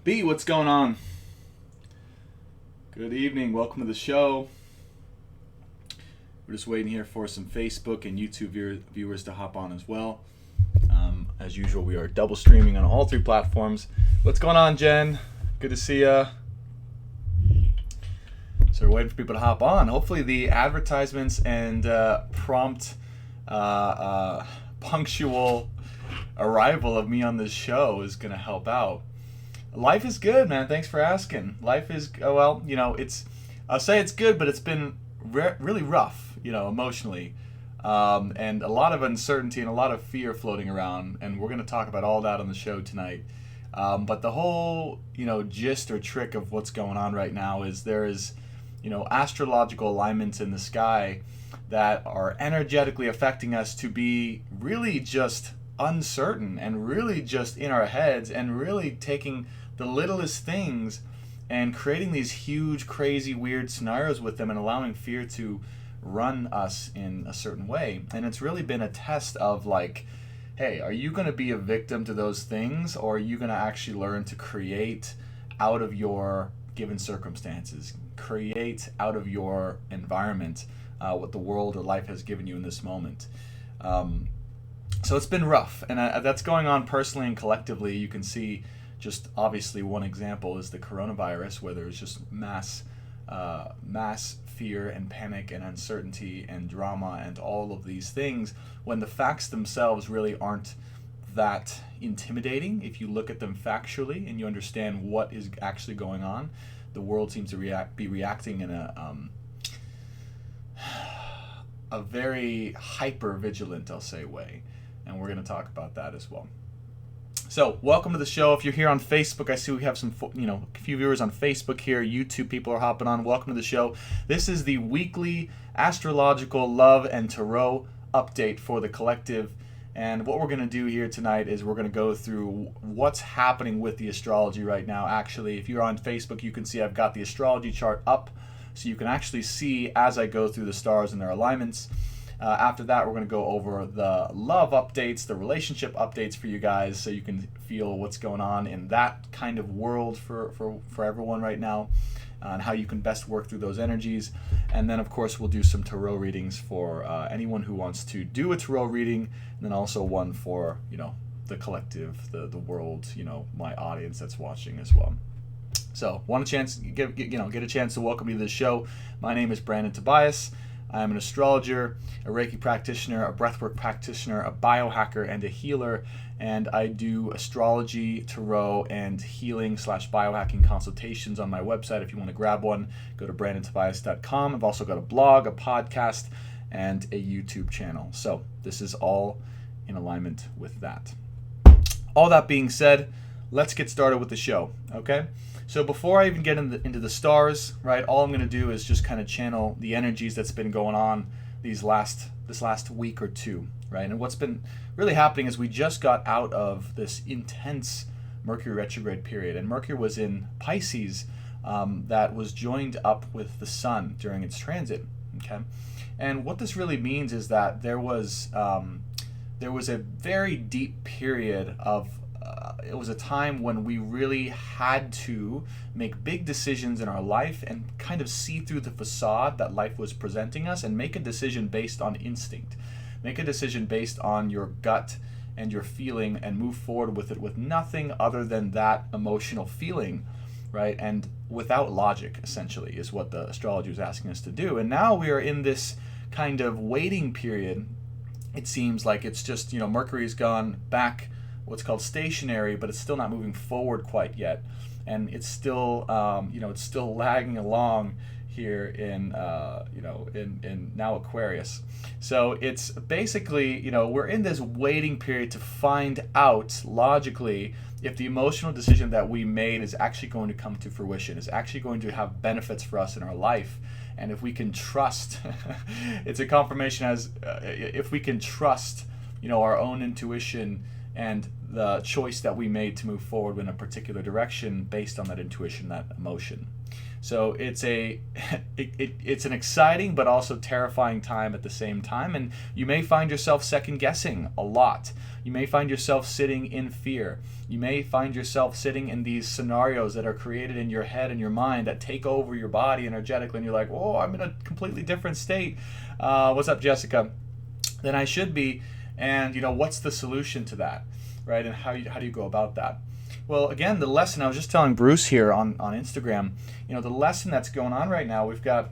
B, what's going on? Good evening. Welcome to the show. We're just waiting here for some Facebook and YouTube viewers to hop on as well. As usual, we are double streaming on all three platforms. What's going on, Jen? Good to see ya. So we're waiting for people to hop on. Hopefully the advertisements and prompt, punctual arrival of me on this show is going to help out. Life is good, man. Thanks for asking. Life is, I'll say it's good, but it's been really rough, emotionally. And a lot of uncertainty and a lot of fear floating around. And we're going to talk about all that on the show tonight. But the whole, gist or trick of what's going on right now is there is, astrological alignments in the sky that are energetically affecting us to be really just uncertain and really just in our heads and really taking the littlest things and creating these huge, crazy, weird scenarios with them and allowing fear to run us in a certain way. And it's really been a test of like, hey, are you going to be a victim to those things, or are you going to actually learn to create out of your given circumstances, create out of your environment what the world or life has given you in this moment? So it's been rough, and that's going on personally and collectively. You can see just obviously one example is the coronavirus, where there's just mass fear and panic and uncertainty and drama and all of these things, when the facts themselves really aren't that intimidating. If you look at them factually and you understand what is actually going on, the world seems to be reacting in a very hyper vigilant, I'll say, way. And we're going to talk about that as well. So, welcome to the show. If you're here on Facebook, I see we have some, a few viewers on Facebook here. YouTube people are hopping on. Welcome to the show. This is the weekly astrological love and tarot update for the collective. And what we're going to do here tonight is we're going to go through what's happening with the astrology right now. Actually, if you're on Facebook, you can see I've got the astrology chart up, so you can actually see as I go through the stars and their alignments. After that, we're going to go over the love updates, the relationship updates for you guys, so you can feel what's going on in that kind of world for everyone right now, and how you can best work through those energies. And then, of course, we'll do some tarot readings for anyone who wants to do a tarot reading, and then also one for, the collective, the world, my audience that's watching as well. So, get a chance to welcome you to the show. My name is Brandon Tobias. I'm an astrologer, a Reiki practitioner, a breathwork practitioner, a biohacker, and a healer. And I do astrology, tarot, and healing/biohacking consultations on my website. If you want to grab one, go to brandontobias.com. I've also got a blog, a podcast, and a YouTube channel. So this is all in alignment with that. All that being said, let's get started with the show, okay? So before I even get into the stars, right, all I'm going to do is just kind of channel the energies that's been going on this last week or two, right? And what's been really happening is we just got out of this intense Mercury retrograde period, and Mercury was in Pisces, that was joined up with the Sun during its transit, okay? And what this really means is that there was a very deep period of it was a time when we really had to make big decisions in our life and kind of see through the facade that life was presenting us and make a decision based on instinct. Make a decision based on your gut and your feeling and move forward with it with nothing other than that emotional feeling, right? And without logic, essentially, is what the astrology is asking us to do. And now we are in this kind of waiting period. It seems like it's just, Mercury's gone back what's called stationary, but it's still not moving forward quite yet, and it's still it's still lagging along here in now Aquarius. So it's basically, we're in this waiting period to find out logically if the emotional decision that we made is actually going to come to fruition, is actually going to have benefits for us in our life. And if we can trust, it's a confirmation as if we can trust, our own intuition and the choice that we made to move forward in a particular direction based on that intuition, that emotion. So it's it's an exciting but also terrifying time at the same time, and you may find yourself second guessing a lot. You may find yourself sitting in fear. You may find yourself sitting in these scenarios that are created in your head and your mind that take over your body energetically, and you're like, "Oh, I'm in a completely different state. What's up, Jessica? Than I should be." And what's the solution to that, right? And how do you go about that? Well, again, the lesson I was just telling Bruce here on Instagram, the lesson that's going on right now, we've got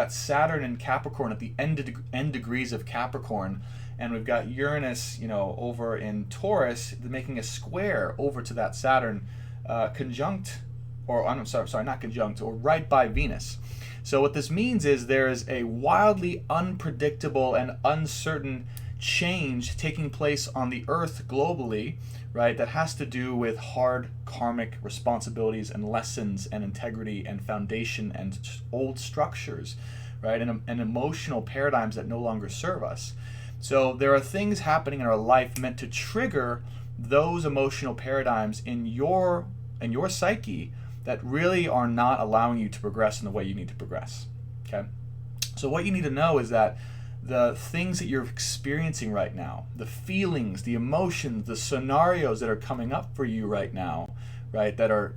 Saturn in Capricorn at the end degrees of Capricorn, and we've got Uranus, over in Taurus, making a square over to that Saturn, conjunct, or I'm sorry, not conjunct, or right by Venus. So what this means is there is a wildly unpredictable and uncertain change taking place on the Earth globally, right, that has to do with hard karmic responsibilities and lessons and integrity and foundation and old structures, right, and emotional paradigms that no longer serve us. So there are things happening in our life meant to trigger those emotional paradigms in your psyche that really are not allowing you to progress in the way you need to progress. Okay? So what you need to know is that the things that you're experiencing right now, the feelings, the emotions, the scenarios that are coming up for you right now, right, that are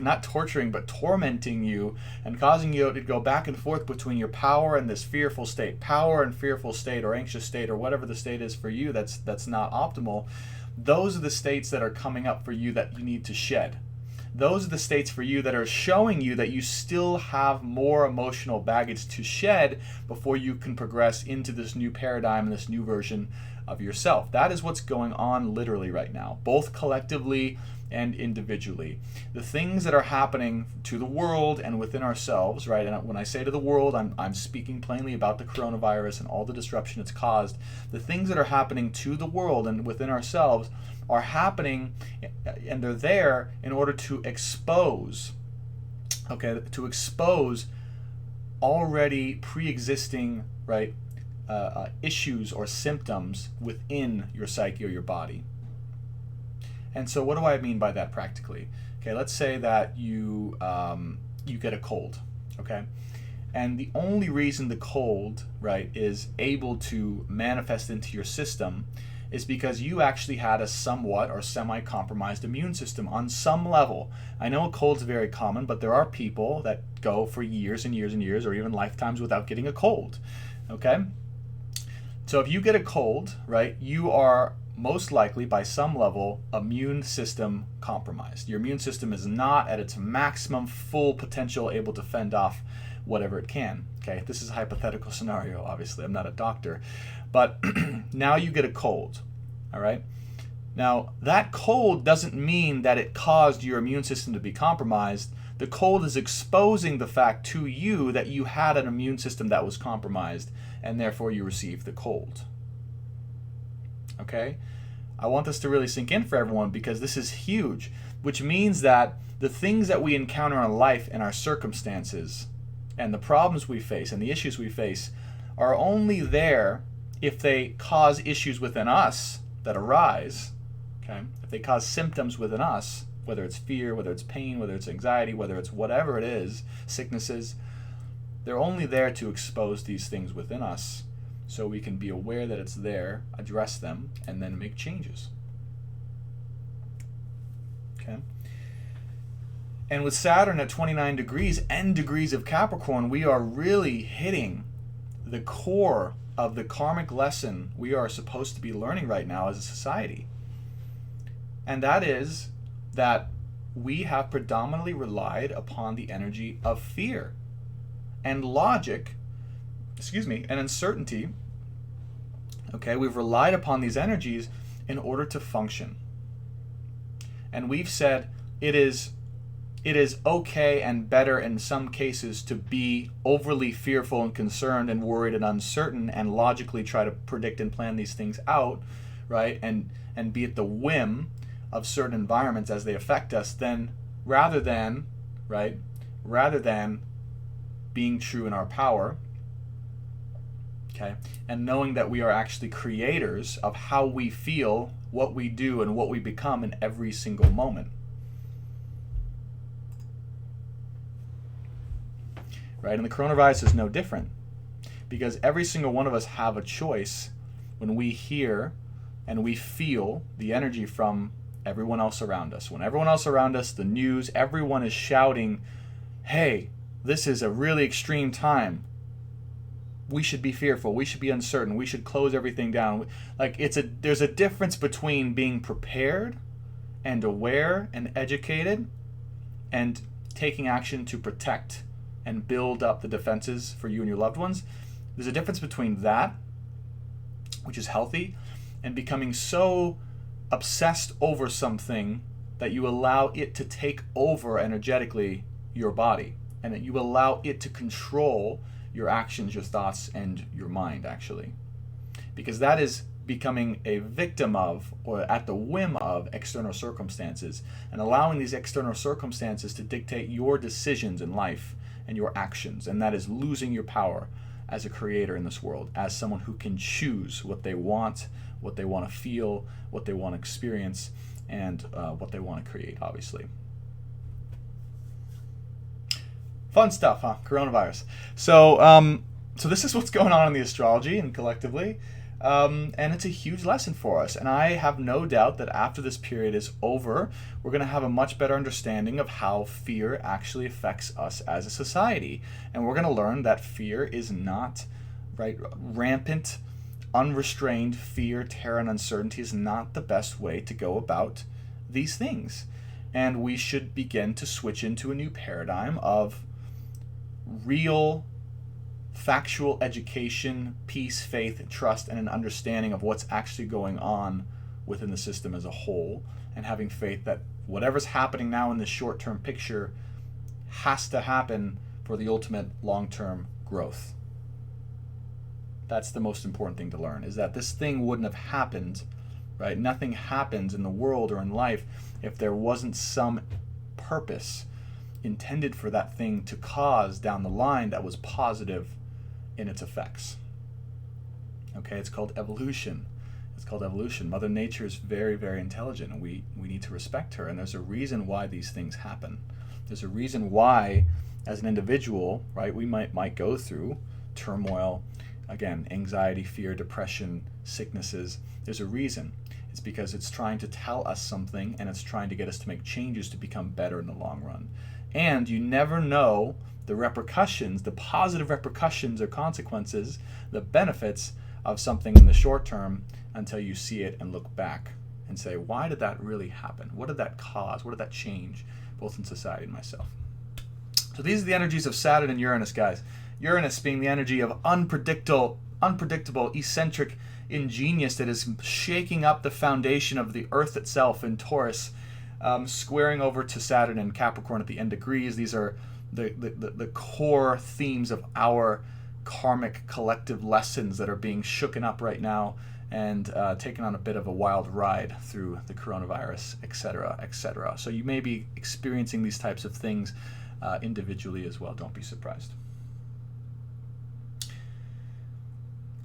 not torturing, but tormenting you and causing you to go back and forth between your power and this fearful state, or anxious state, or whatever the state is for you that's not optimal. Those are the states that are coming up for you that you need to shed. Those are the states for you that are showing you that you still have more emotional baggage to shed before you can progress into this new paradigm and this new version of yourself. That is what's going on literally right now, both collectively and individually. The things that are happening to the world and within ourselves, right? And when I say to the world, I'm speaking plainly about the coronavirus and all the disruption it's caused. The things that are happening to the world and within ourselves are happening, and they're there in order to expose, already pre-existing, right, issues or symptoms within your psyche or your body. And so what do I mean by that practically? Okay, let's say that you get a cold, okay? And the only reason the cold, right, is able to manifest into your system is because you actually had a somewhat or semi-compromised immune system on some level. I know a cold's very common, but there are people that go for years and years and years, or even lifetimes, without getting a cold, okay? So if you get a cold, right, you are most likely, by some level, immune system compromised. Your immune system is not at its maximum full potential, able to fend off whatever it can. Okay, this is a hypothetical scenario, obviously. I'm not a doctor. But now you get a cold, all right? Now, that cold doesn't mean that it caused your immune system to be compromised. The cold is exposing the fact to you that you had an immune system that was compromised, and therefore you received the cold. Okay? I want this to really sink in for everyone because this is huge, which means that the things that we encounter in life and our circumstances and the problems we face and the issues we face are only there if they cause issues within us that arise, okay? If they cause symptoms within us, whether it's fear, whether it's pain, whether it's anxiety, whether it's whatever it is, sicknesses, they're only there to expose these things within us so we can be aware that it's there, address them, and then make changes. Okay? And with Saturn at 29 degrees, end degrees of Capricorn, we are really hitting the core of the karmic lesson we are supposed to be learning right now as a society. And that is that we have predominantly relied upon the energy of fear and logic, and uncertainty. Okay, we've relied upon these energies in order to function. And we've said it is okay and better in some cases to be overly fearful and concerned and worried and uncertain and logically try to predict and plan these things out, right? And be at the whim of certain environments as they affect us, then rather than being true in our power, okay, and knowing that we are actually creators of how we feel, what we do, and what we become in every single moment. right? And the coronavirus is no different, because every single one of us have a choice when we hear and we feel the energy from everyone else around us. When everyone else around us, the news, everyone is shouting, hey, this is a really extreme time. We should be fearful. We should be uncertain. We should close everything down. Like, there's a difference between being prepared and aware and educated and taking action to protect and build up the defenses for you and your loved ones. There's a difference between that, which is healthy, and becoming so obsessed over something that you allow it to take over energetically your body, and that you allow it to control your actions, your thoughts, and your mind, actually. Because that is becoming a victim of, or at the whim of, external circumstances, and allowing these external circumstances to dictate your decisions in life and your actions. And that is losing your power as a creator in this world, as someone who can choose what they want to feel, what they want to experience, and what they want to create, obviously. Fun stuff, huh? Coronavirus. So this is what's going on in the astrology and collectively. And it's a huge lesson for us. And I have no doubt that after this period is over, we're going to have a much better understanding of how fear actually affects us as a society. And we're going to learn that fear is not, right, rampant, unrestrained fear, terror, and uncertainty is not the best way to go about these things. And we should begin to switch into a new paradigm of real factual education, peace, faith, trust, and an understanding of what's actually going on within the system as a whole, and having faith that whatever's happening now in the short-term picture has to happen for the ultimate long-term growth. That's the most important thing to learn, is that this thing wouldn't have happened, right? Nothing happens in the world or in life if there wasn't some purpose intended for that thing to cause down the line that was positive in its effects. Okay, it's called evolution. It's called evolution. Mother Nature is very, very intelligent, and we need to respect her. And there's a reason why these things happen. There's a reason why, as an individual, right, we might go through turmoil, again, anxiety, fear, depression, sicknesses. There's a reason. It's because it's trying to tell us something, and it's trying to get us to make changes to become better in the long run. And you never know the repercussions, the positive repercussions or consequences, the benefits of something in the short term until you see it and look back and say, why did that really happen? What did that cause? What did that change, both in society and myself? So these are the energies of Saturn and Uranus, guys. Uranus being the energy of unpredictable, eccentric ingenious that is shaking up the foundation of the Earth itself in Taurus, squaring over to Saturn and Capricorn at the end degrees. These are the core themes of our karmic collective lessons that are being shooken up right now and taken on a bit of a wild ride through the coronavirus, etc., etc. So you may be experiencing these types of things individually as well. Don't be surprised.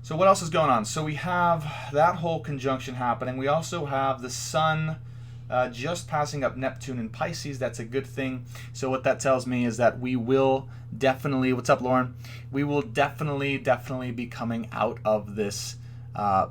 So what else is going on? So we have that whole conjunction happening. We also have the Sun just passing up Neptune in Pisces. That's a good thing. So what that tells me is that we will definitely, what's up, Lauren? We will definitely be coming out of this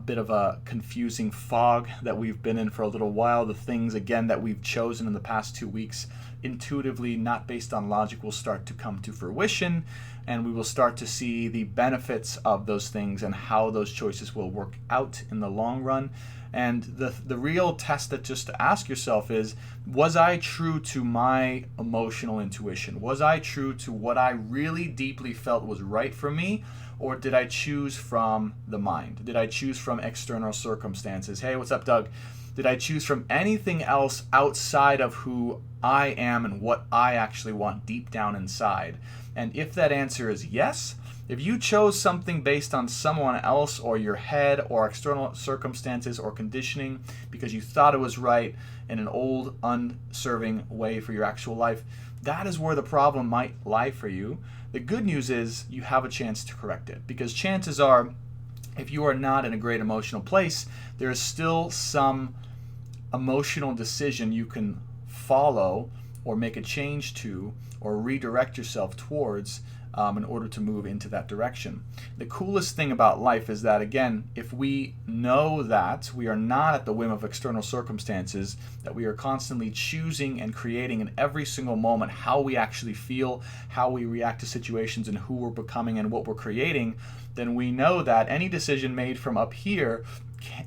bit of a confusing fog that we've been in for a little while. The things, again, that we've chosen in the past 2 weeks, intuitively, not based on logic, will start to come to fruition, and we will start to see the benefits of those things and how those choices will work out in the long run. And the real test that just to ask yourself is, was I true to my emotional intuition? Was I true to what I really deeply felt was right for me? Or did I choose from the mind? Did I choose from external circumstances? Hey, what's up, Doug? Did I choose from anything else outside of who I am and what I actually want deep down inside? And if that answer is yes, if you chose something based on someone else or your head or external circumstances or conditioning because you thought it was right in an old, unserving way for your actual life, that is where the problem might lie for you. The good news is you have a chance to correct it, because chances are, if you are not in a great emotional place, there is still some emotional decision you can follow or make a change to or redirect yourself towards in order to move into that direction. The coolest thing about life is that, again, if we know that we are not at the whim of external circumstances, that we are constantly choosing and creating in every single moment how we actually feel, how we react to situations, and who we're becoming and what we're creating, then we know that any decision made from up here,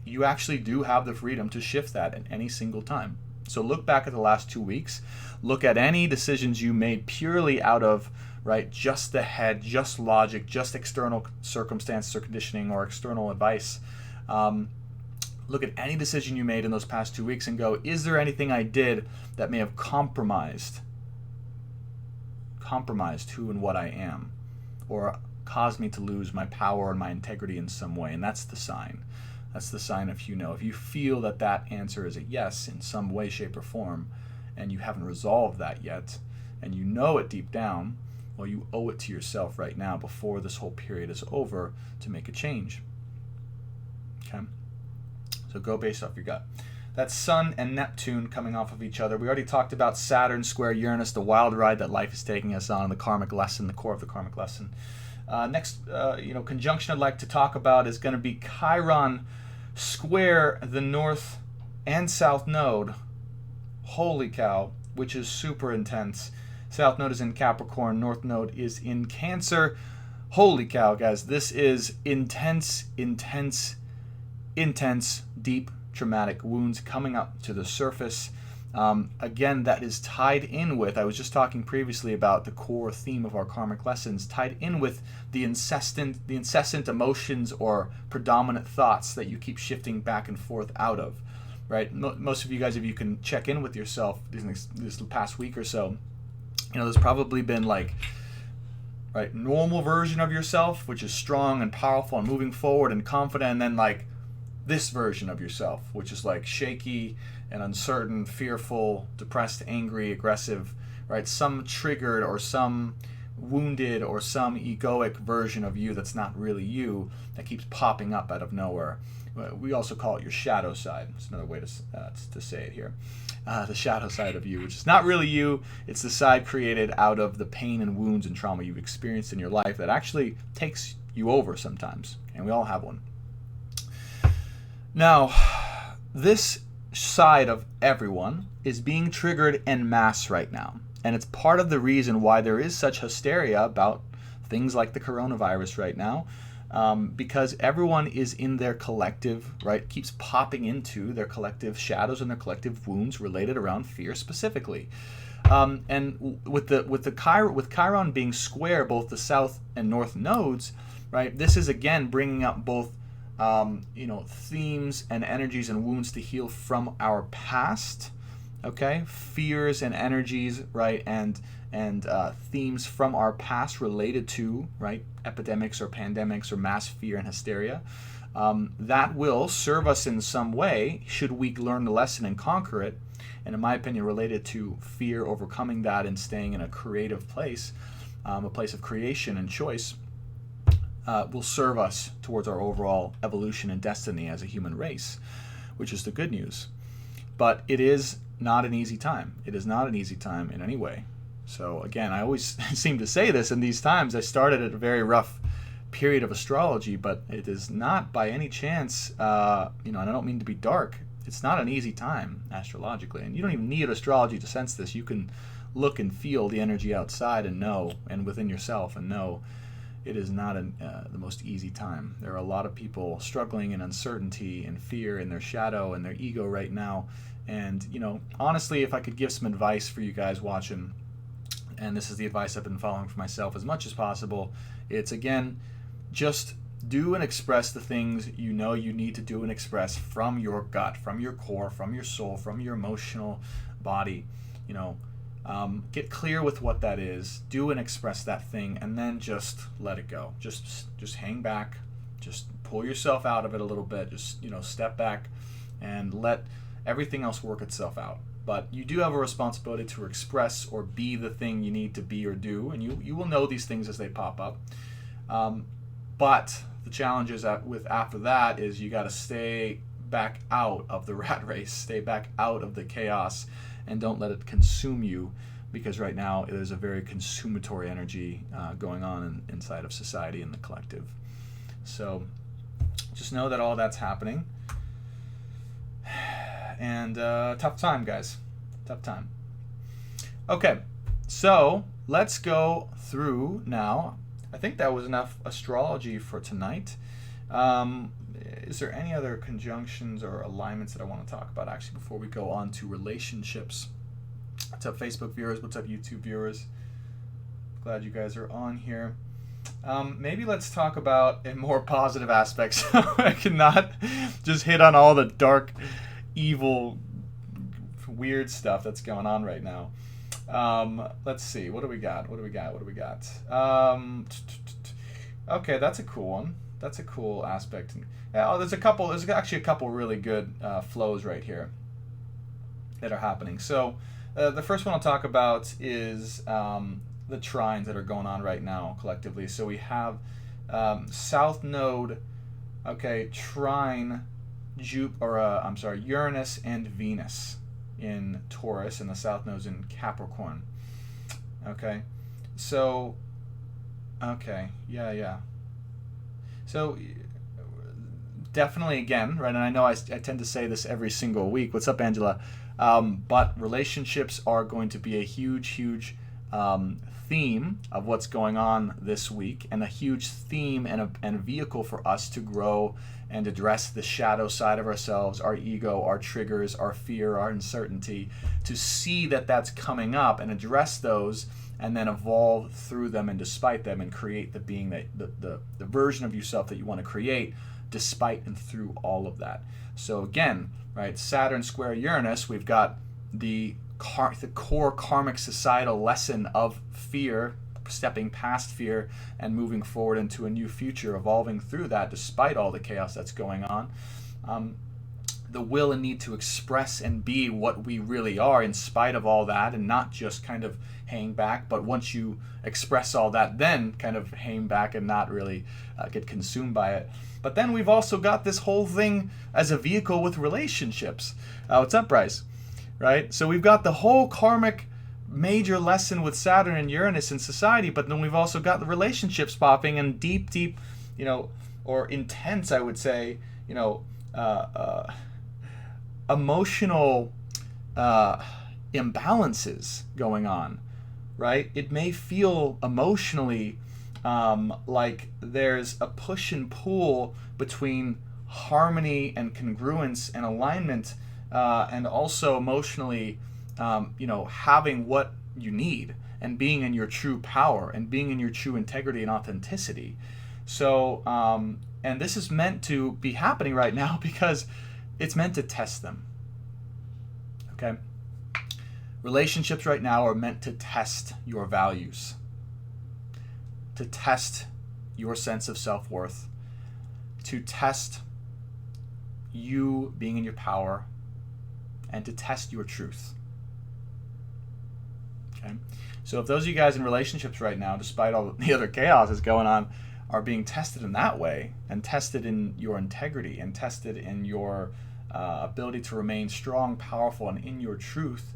you actually do have the freedom to shift that at any single time. So look back at the last 2 weeks, look at any decisions you made purely out of just the head, just logic, just external circumstances or conditioning or external advice. Look at any decision you made in those past 2 weeks and go, is there anything I did that may have compromised who and what I am, or caused me to lose my power and my integrity in some way? And that's the sign. That's the sign if you feel that that answer is a yes in some way, shape, or form, and you haven't resolved that yet, and you know it deep down, well, you owe it to yourself right now before this whole period is over to make a change. Okay? So go based off your gut. That's Sun and Neptune coming off of each other. We already talked about Saturn square Uranus, the wild ride that life is taking us on, the karmic lesson, the core of the karmic lesson. Next, conjunction I'd like to talk about is going to be Chiron square the North and South Node. Holy cow, which is super intense. South Node is in Capricorn, North Node is in Cancer. Holy cow, guys, this is intense, deep, traumatic wounds coming up to the surface. Again, that is tied in with, I was just talking previously about the core theme of our karmic lessons, tied in with the incessant emotions or predominant thoughts that you keep shifting back and forth out of, right? Most of you guys, if you can check in with yourself this past week or so, there's probably been normal version of yourself, which is strong and powerful and moving forward and confident, and then this version of yourself, which is shaky and uncertain, fearful, depressed, angry, aggressive, right? Some triggered or some wounded or some egoic version of you that's not really you that keeps popping up out of nowhere. We also call it your shadow side. It's another way to say it here. The shadow side of you, which is not really you. It's the side created out of the pain and wounds and trauma you've experienced in your life that actually takes you over sometimes. And we all have one. Now, this side of everyone is being triggered en masse right now. And it's part of the reason why there is such hysteria about things like the coronavirus right now, because everyone is in their collective, keeps popping into their collective shadows and their collective wounds related around fear specifically. And with Chiron being square both the South and North nodes, this is again bringing up both themes and energies and wounds to heal from our past, okay? Fears and energies, and themes from our past related to, epidemics or pandemics or mass fear and hysteria. That will serve us in some way should we learn the lesson and conquer it. And in my opinion, related to fear, overcoming that and staying in a creative place, a place of creation and choice, will serve us towards our overall evolution and destiny as a human race, which is the good news. But it is not an easy time. It is not an easy time in any way. So again, I always seem to say this in these times. I started at a very rough period of astrology, but it is not by any chance, and I don't mean to be dark, it's not an easy time astrologically. And you don't even need astrology to sense this. You can look and feel the energy outside and know, and within yourself, and know it is not the most easy time. There are a lot of people struggling in uncertainty and fear in their shadow and their ego right now. And, honestly, if I could give some advice for you guys watching, and this is the advice I've been following for myself as much as possible, it's, again, just do and express the things you know you need to do and express from your gut, from your core, from your soul, from your emotional body. Get clear with what that is, do and express that thing, and then just let it go. Just hang back, just pull yourself out of it a little bit, just step back and let everything else work itself out. But you do have a responsibility to express or be the thing you need to be or do, and you will know these things as they pop up. But the challenge is after that is you got to stay back out of the rat race, stay back out of the chaos, and don't let it consume you because right now there's a very consumatory energy going on inside of society and the collective. So just know that all that's happening. And tough time, guys. Tough time. Okay, so let's go through now. I think that was enough astrology for tonight. Is there any other conjunctions or alignments that I want to talk about actually before we go on to relationships? What's up, Facebook viewers? What's up, YouTube viewers? Glad you guys are on here. Maybe let's talk about a more positive aspects. I cannot just hit on all the dark, evil, weird stuff that's going on right now. Let's see. What do we got? Okay, that's a cool one. That's a cool aspect. Yeah, there's actually a couple really good flows right here that are happening. So the first one I'll talk about is the trines that are going on right now collectively. So we have South Node, okay, trine Uranus and Venus in Taurus, and the South Node's in Capricorn. Okay, so yeah. So definitely, again, right, and I know I tend to say this every single week. What's up, Angela? But relationships are going to be a huge theme of what's going on this week, and a huge theme and a vehicle for us to grow and address the shadow side of ourselves, our ego, our triggers, our fear, our uncertainty, to see that that's coming up and address those, and then evolve through them and despite them, and create the being that the version of yourself that you want to create despite and through all of that. So again, right, Saturn square Uranus, we've got the core karmic societal lesson of fear, stepping past fear and moving forward into a new future, evolving through that despite all the chaos that's going on. The will and need to express and be what we really are in spite of all that, and not just kind of hang back, but once you express all that, then kind of hang back and not really get consumed by it. But then we've also got this whole thing as a vehicle with relationships. What's up, Bryce? Right? So we've got the whole karmic major lesson with Saturn and Uranus in society, but then we've also got the relationships popping, and deep, or intense, I would say, emotional imbalances going on, right? It may feel emotionally like there's a push and pull between harmony and congruence and alignment, and also emotionally, having what you need and being in your true power and being in your true integrity and authenticity. So, and this is meant to be happening right now because it's meant to test them. Okay? Relationships right now are meant to test your values, to test your sense of self-worth, to test you being in your power, and to test your truth. Okay? So if those of you guys in relationships right now, despite all the other chaos that's going on, are being tested in that way, and tested in your integrity, and tested in your ability to remain strong, powerful, and in your truth,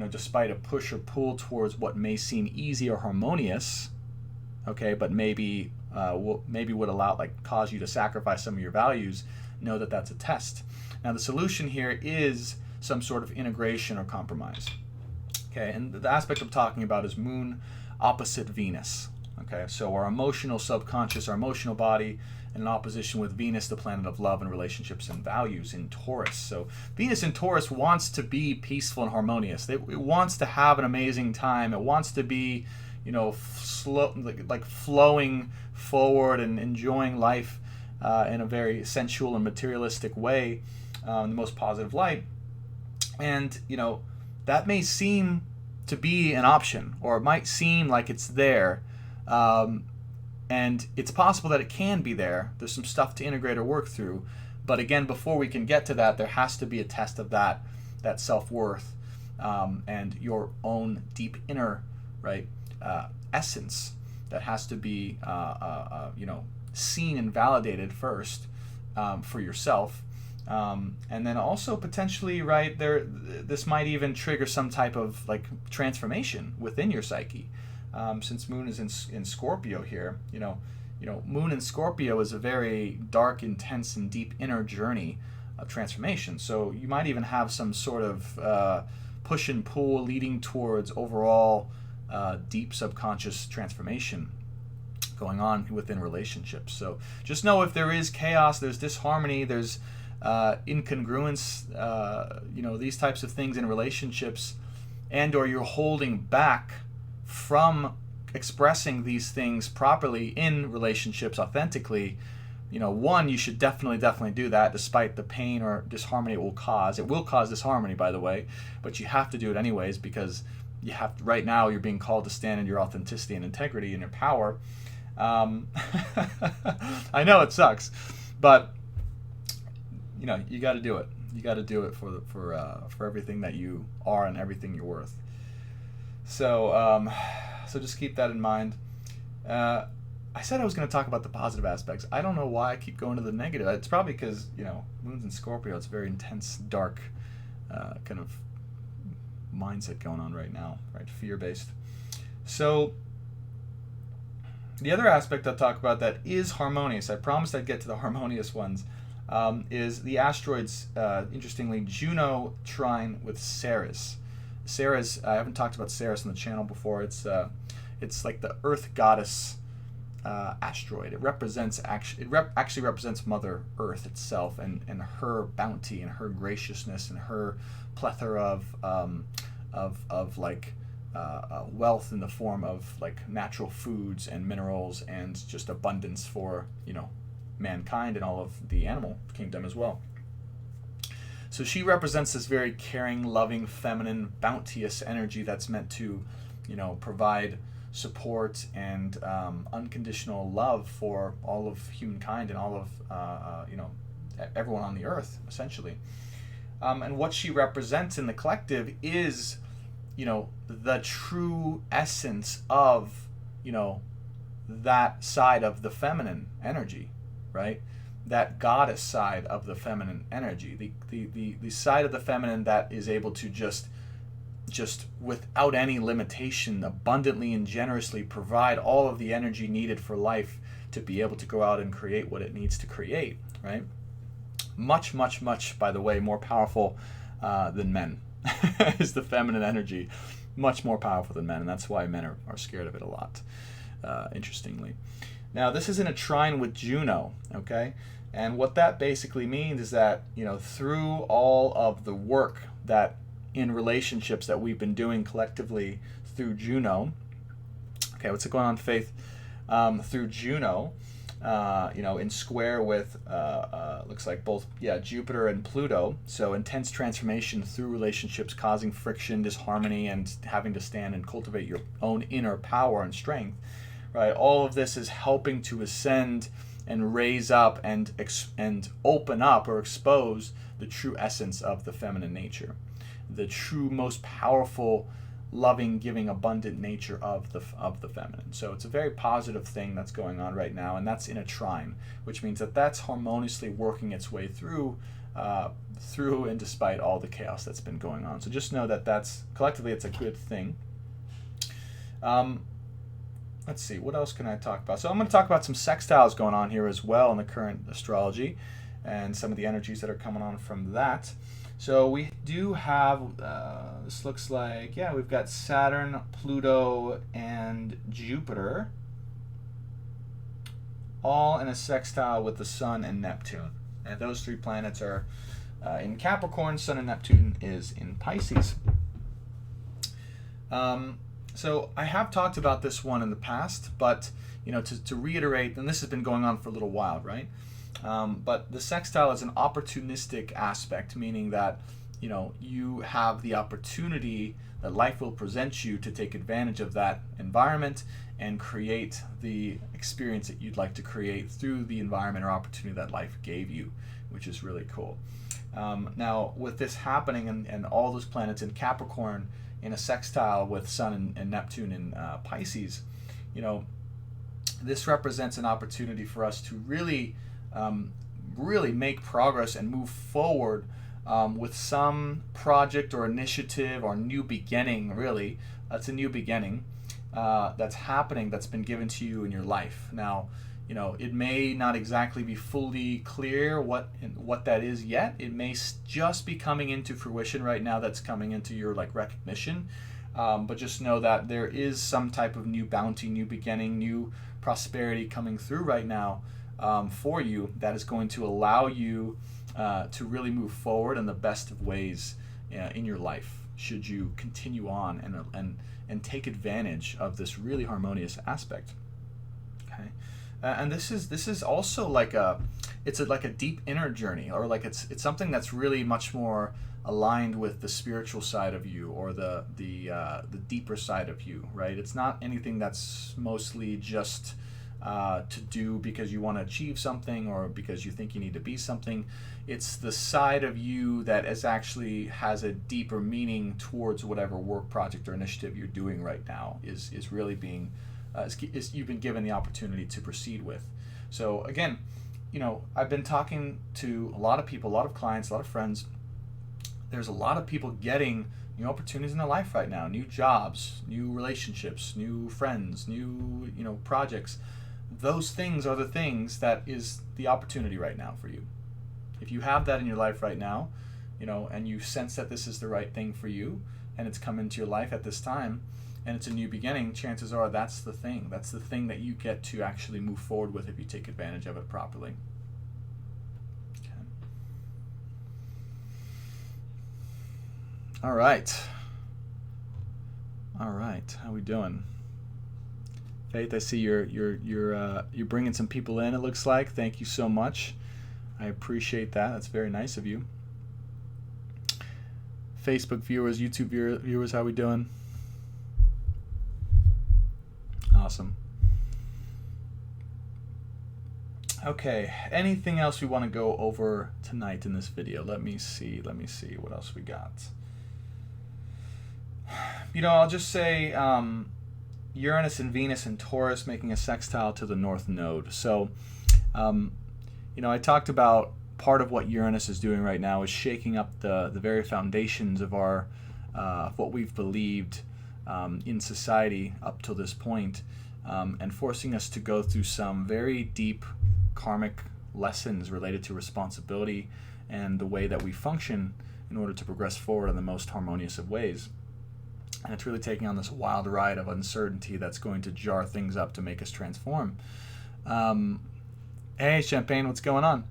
despite a push or pull towards what may seem easy or harmonious, okay, but maybe would cause you to sacrifice some of your values, know that that's a test. Now the solution here is some sort of integration or compromise. Okay, and the aspect I'm talking about is Moon opposite Venus. Okay, so our emotional subconscious, our emotional body, in opposition with Venus, the planet of love and relationships and values in Taurus. So Venus in Taurus wants to be peaceful and harmonious. It wants to have an amazing time. It wants to be, flowing forward and enjoying life in a very sensual and materialistic way, in the most positive light. And, that may seem to be an option, or it might seem like it's there. And it's possible that it can be there. There's some stuff to integrate or work through. But again, before we can get to that, there has to be a test of that self-worth, and your own deep inner, right, essence that has to be, seen and validated first, for yourself. And then also potentially, right there, this might even trigger some type of like transformation within your psyche, since Moon is in Scorpio here. Moon in Scorpio is a very dark, intense, and deep inner journey of transformation. So you might even have some sort of push and pull leading towards overall deep subconscious transformation going on within relationships. So just know if there is chaos, there's disharmony, there's incongruence, these types of things in relationships, and or you're holding back from expressing these things properly in relationships authentically, one, you should definitely do that despite the pain or disharmony it will cause. It will cause disharmony, by the way, but you have to do it anyways, because you have to, right now you're being called to stand in your authenticity and integrity and your power. I know it sucks, but you got to do it. You got to do it for everything that you are and everything you're worth. So just keep that in mind. I said I was going to talk about the positive aspects. I don't know why I keep going to the negative. It's probably because Moon's in Scorpio. It's a very intense, dark kind of mindset going on right now, right? Fear-based. So the other aspect I'll talk about that is harmonious, I promised I'd get to the harmonious ones, is the asteroids, interestingly, Juno trine with Ceres. Ceres, I haven't talked about Ceres on the channel before. It's like the Earth goddess asteroid. It actually represents Mother Earth itself, and her bounty and her graciousness and her plethora of like wealth in the form of like natural foods and minerals and just abundance for mankind and all of the animal kingdom as well. So she represents this very caring, loving, feminine, bounteous energy that's meant to provide support and unconditional love for all of humankind and all of everyone on the earth, essentially. And what she represents in the collective is the true essence of that side of the feminine energy, right? That goddess side of the feminine energy, the side of the feminine that is able to just without any limitation, abundantly and generously provide all of the energy needed for life to be able to go out and create what it needs to create, right? Much, much, much, by the way, more powerful than men is the feminine energy. Much more powerful than men, and that's why men are scared of it a lot, interestingly. Now, this is in a trine with Juno, okay? And what that basically means is that, through all of the work that in relationships that we've been doing collectively through Juno, okay, what's going on, Faith? Through Juno, in square with, looks like both, Jupiter and Pluto. So intense transformation through relationships, causing friction, disharmony, and having to stand and cultivate your own inner power and strength, right? All of this is helping to ascend and raise up and open up or expose the true essence of the feminine nature, the true, most powerful, loving, giving, abundant nature of the feminine. So it's a very positive thing that's going on right now, and that's in a trine, which means that that's harmoniously working its way through and despite all the chaos that's been going on. So just know that that's collectively it's a good thing. Let's see, what else can I talk about? So I'm going to talk about some sextiles going on here as well in the current astrology and some of the energies that are coming on from that. So we do have, this looks like, we've got Saturn, Pluto, and Jupiter all in a sextile with the Sun and Neptune. And those three planets are in Capricorn. Sun and Neptune is in Pisces. So I have talked about this one in the past, but to reiterate, and this has been going on for a little while, right? But the sextile is an opportunistic aspect, meaning that you have the opportunity that life will present you to take advantage of that environment and create the experience that you'd like to create through the environment or opportunity that life gave you, which is really cool. Now, with this happening and all those planets in Capricorn in a sextile with Sun and Neptune in Pisces, this represents an opportunity for us to really really make progress and move forward with some project or initiative or new beginning. Really, it's a new beginning that's happening, that's been given to you in your life. Now, it may not exactly be fully clear what that is yet. It may just be coming into fruition right now. That's coming into your recognition. But just know that there is some type of new bounty, new beginning, new prosperity coming through right now for you that is going to allow you to really move forward in the best of ways in your life, should you continue on and take advantage of this really harmonious aspect. Okay. And this is also it's like a deep inner journey, or it's something that's really much more aligned with the spiritual side of you, or the deeper side of you, right? It's not anything that's mostly just to do because you want to achieve something or because you think you need to be something. It's the side of you that actually has a deeper meaning towards whatever work, project, or initiative you're doing right now is really being you've been given the opportunity to proceed with. So again, I've been talking to a lot of people, a lot of clients, a lot of friends. There's a lot of people getting new opportunities in their life right now, new jobs, new relationships, new friends, new projects. Those things are the things that is the opportunity right now for you. If you have that in your life right now, and you sense that this is the right thing for you, and it's come into your life at this time, and it's a new beginning, chances are that's the thing. That's the thing that you get to actually move forward with if you take advantage of it properly. Okay. All right. How we doing? Faith, I see you're bringing some people in. It looks like. Thank you so much. I appreciate that. That's very nice of you. Facebook viewers, YouTube viewers, how we doing? Awesome. Okay, anything else we want to go over tonight in this video? Let me see what else we got. I'll just say Uranus and Venus and Taurus making a sextile to the North Node. So, I talked about part of what Uranus is doing right now is shaking up the very foundations of our what we've believed in society up till this point, and forcing us to go through some very deep karmic lessons related to responsibility and the way that we function in order to progress forward in the most harmonious of ways. And it's really taking on this wild ride of uncertainty that's going to jar things up to make us transform. Hey, Champagne, what's going on?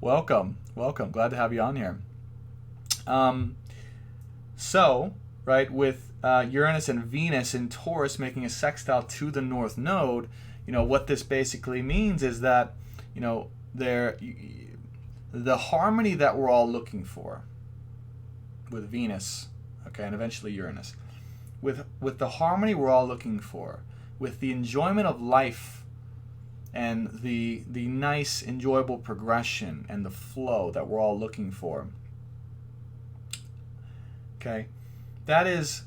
Welcome. Glad to have you on here. So, right, with Uranus and Venus in Taurus making a sextile to the North Node, what this basically means is that, the harmony that we're all looking for with Venus, okay, and eventually Uranus, with the harmony we're all looking for, with the enjoyment of life and the nice, enjoyable progression and the flow that we're all looking for, okay, that is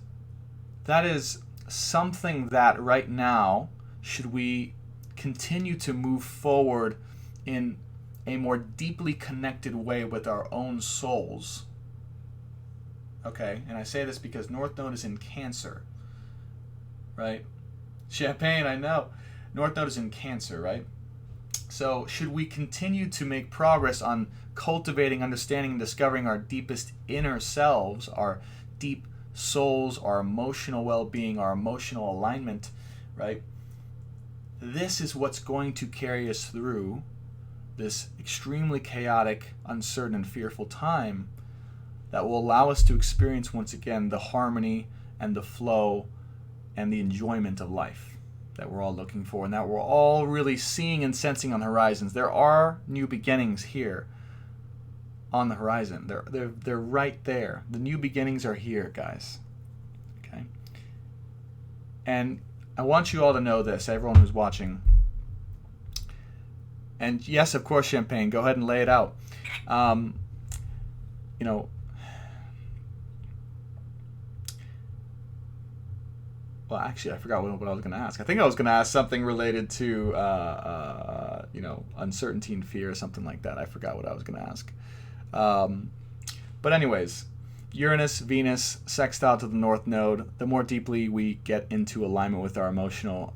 something that right now, should we continue to move forward in a more deeply connected way with our own souls, okay, and I say this because North Node is in Cancer, right? Champagne, I know. North Node is in Cancer, right? So should we continue to make progress on cultivating, understanding, and discovering our deepest inner selves, our deep souls, our emotional well-being, our emotional alignment, right? This is what's going to carry us through this extremely chaotic, uncertain, and fearful time that will allow us to experience once again the harmony and the flow and the enjoyment of life that we're all looking for, and that we're all really seeing and sensing on the horizons. There are new beginnings here on the horizon. They're right there. The new beginnings are here, guys. Okay? And I want you all to know this, everyone who's watching. And yes, of course, Champagne, go ahead and lay it out. well, actually, I forgot what I was going to ask. I think I was going to ask something related to, uncertainty and fear or something like that. I forgot what I was going to ask. But anyways, Uranus, Venus, sextile to the North Node. The more deeply we get into alignment with our emotional,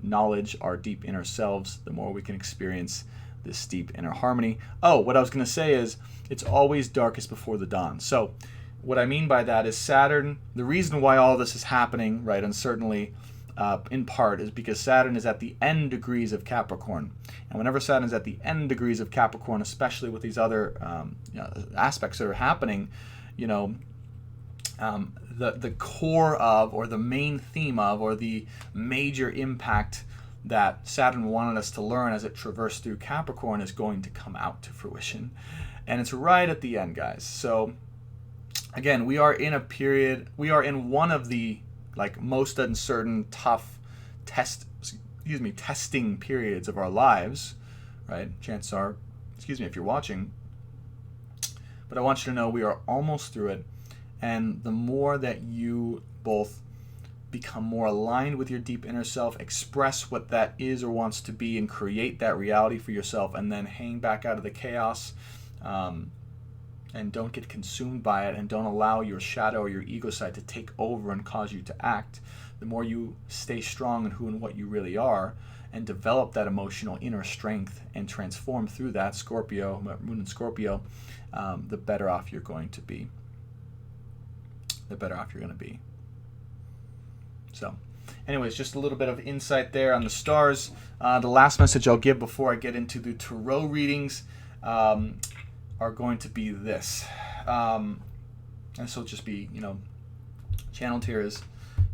knowledge, our deep inner selves, the more we can experience this deep inner harmony. Oh, what I was going to say is it's always darkest before the dawn. So what I mean by that is Saturn, the reason why all this is happening, right, and certainly in part, is because Saturn is at the end degrees of Capricorn. And whenever Saturn is at the end degrees of Capricorn, especially with these other aspects that are happening, the core of, or the main theme of, or the major impact that Saturn wanted us to learn as it traversed through Capricorn is going to come out to fruition. And it's right at the end, guys. So again, we are in one of the most uncertain, tough testing periods of our lives, right? Chances are, if you're watching, but I want you to know we are almost through it. And the more that you both become more aligned with your deep inner self, express what that is or wants to be, and create that reality for yourself, and then hang back out of the chaos, and don't get consumed by it, and don't allow your shadow or your ego side to take over and cause you to act, the more you stay strong in who and what you really are, and develop that emotional inner strength and transform through that, Scorpio, Moon in Scorpio, the better off you're going to be. So anyways, just a little bit of insight there on the stars. The last message I'll give before I get into the tarot readings are going to be this. And this will just be, channeled here is,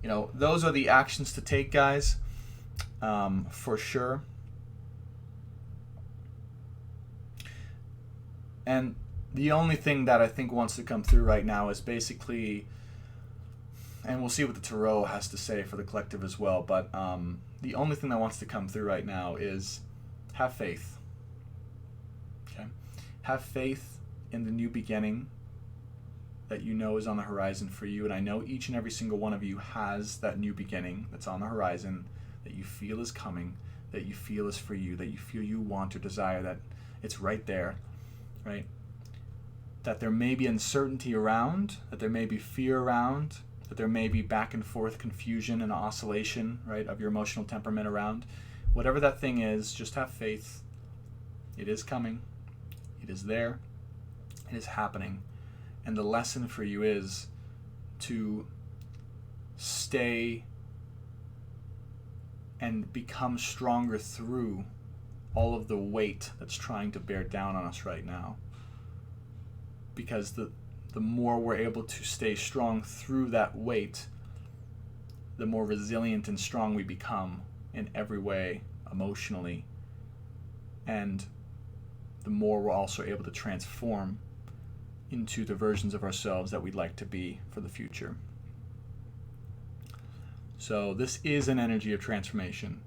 those are the actions to take, guys, for sure. And the only thing that I think wants to come through right now is basically, and we'll see what the tarot has to say for the collective as well, but the only thing that wants to come through right now is have faith. Okay? Have faith in the new beginning that is on the horizon for you. And I know each and every single one of you has that new beginning that's on the horizon, that you feel is coming, that you feel is for you, that you feel you want or desire, that it's right there, right? That there may be uncertainty around, that there may be fear around, that there may be back and forth confusion and oscillation, right, of your emotional temperament around. Whatever that thing is, just have faith. It is coming. It is there. It is happening. And the lesson for you is to stay and become stronger through all of the weight that's trying to bear down on us right now. Because the more we're able to stay strong through that weight, the more resilient and strong we become in every way, emotionally, and the more we're also able to transform into the versions of ourselves that we'd like to be for the future. So this is an energy of transformation.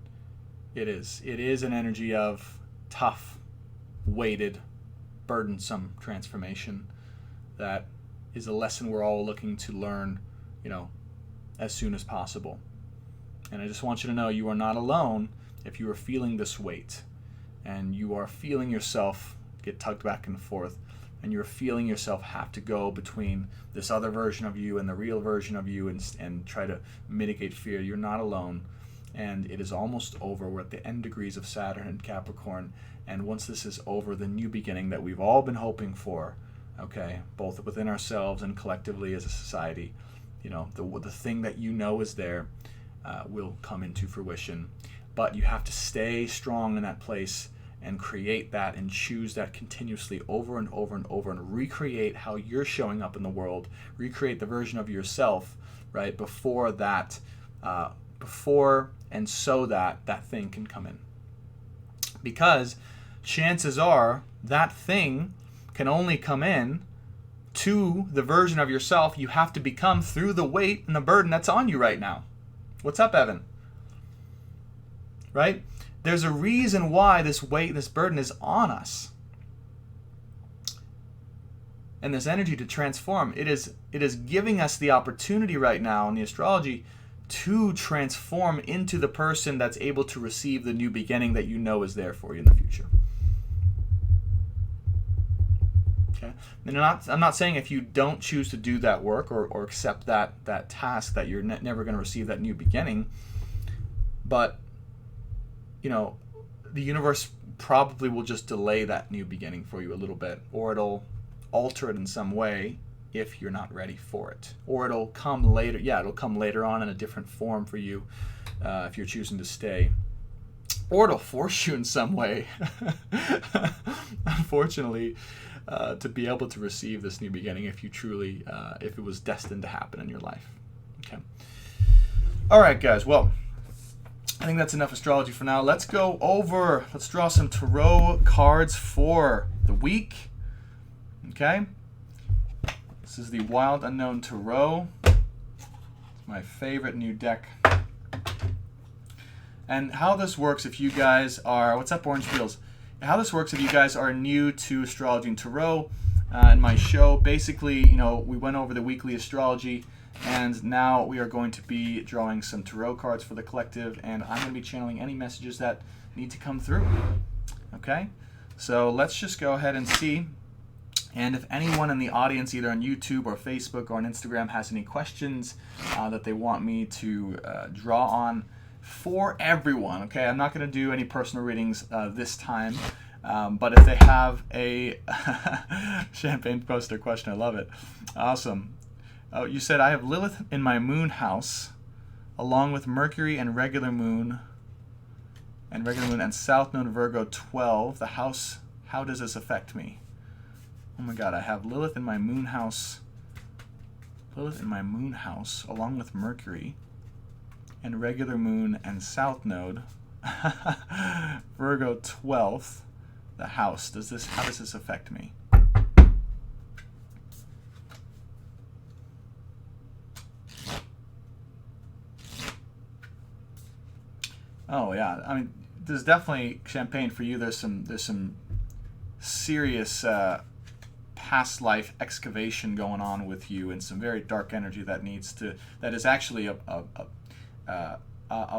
It is. It is an energy of tough, weighted, burdensome transformation that is a lesson we're all looking to learn, as soon as possible. And I just want you to know you are not alone if you are feeling this weight and you are feeling yourself get tugged back and forth, and you're feeling yourself have to go between this other version of you and the real version of you and try to mitigate fear. You're not alone, and it is almost over. We're at the end degrees of Saturn and Capricorn, and once this is over, the new beginning that we've all been hoping for, okay, both within ourselves and collectively as a society, the thing that is there will come into fruition. But you have to stay strong in that place and create that and choose that continuously over and over and over, and recreate how you're showing up in the world, recreate the version of yourself, right, before and so that thing can come in. Because chances are that thing can only come in to the version of yourself you have to become through the weight and the burden that's on you right now. What's up, Evan? Right? There's a reason why this weight and this burden is on us. And this energy to transform, it is giving us the opportunity right now in the astrology to transform into the person that's able to receive the new beginning that you know is there for you in the future. Okay? And I'm not saying if you don't choose to do that work or accept that task that you're never going to receive that new beginning, but the universe probably will just delay that new beginning for you a little bit, or it'll alter it in some way if you're not ready for it, or it'll come later. Yeah, it'll come later on in a different form for you if you're choosing to stay, or it'll force you in some way, unfortunately, to be able to receive this new beginning if you truly, if it was destined to happen in your life. Okay. All right, guys. Well, I think that's enough astrology for now. Let's draw some tarot cards for the week. Okay. This is the Wild Unknown Tarot. It's my favorite new deck. And how this works if you guys are, what's up, Orange Fields? How this works if you guys are new to astrology and tarot in my show, basically, we went over the weekly astrology, and now we are going to be drawing some tarot cards for the collective, and I'm going to be channeling any messages that need to come through. Okay? So let's just go ahead and see. And if anyone in the audience, either on YouTube or Facebook or on Instagram, has any questions that they want me to draw on for everyone, okay? I'm not going to do any personal readings this time, but if they have a champagne poster question, I love it. Awesome. Oh, you said, I have Lilith in my moon house, along with Mercury and regular moon and South Node Virgo 12. The house, how does this affect me? Oh my God, I have Lilith in my moon house, along with Mercury and regular moon and South Node, Virgo 12th, the house. How does this affect me? Oh yeah, I mean, there's definitely champagne for you. There's some serious past life excavation going on with you, and some very dark energy that is actually a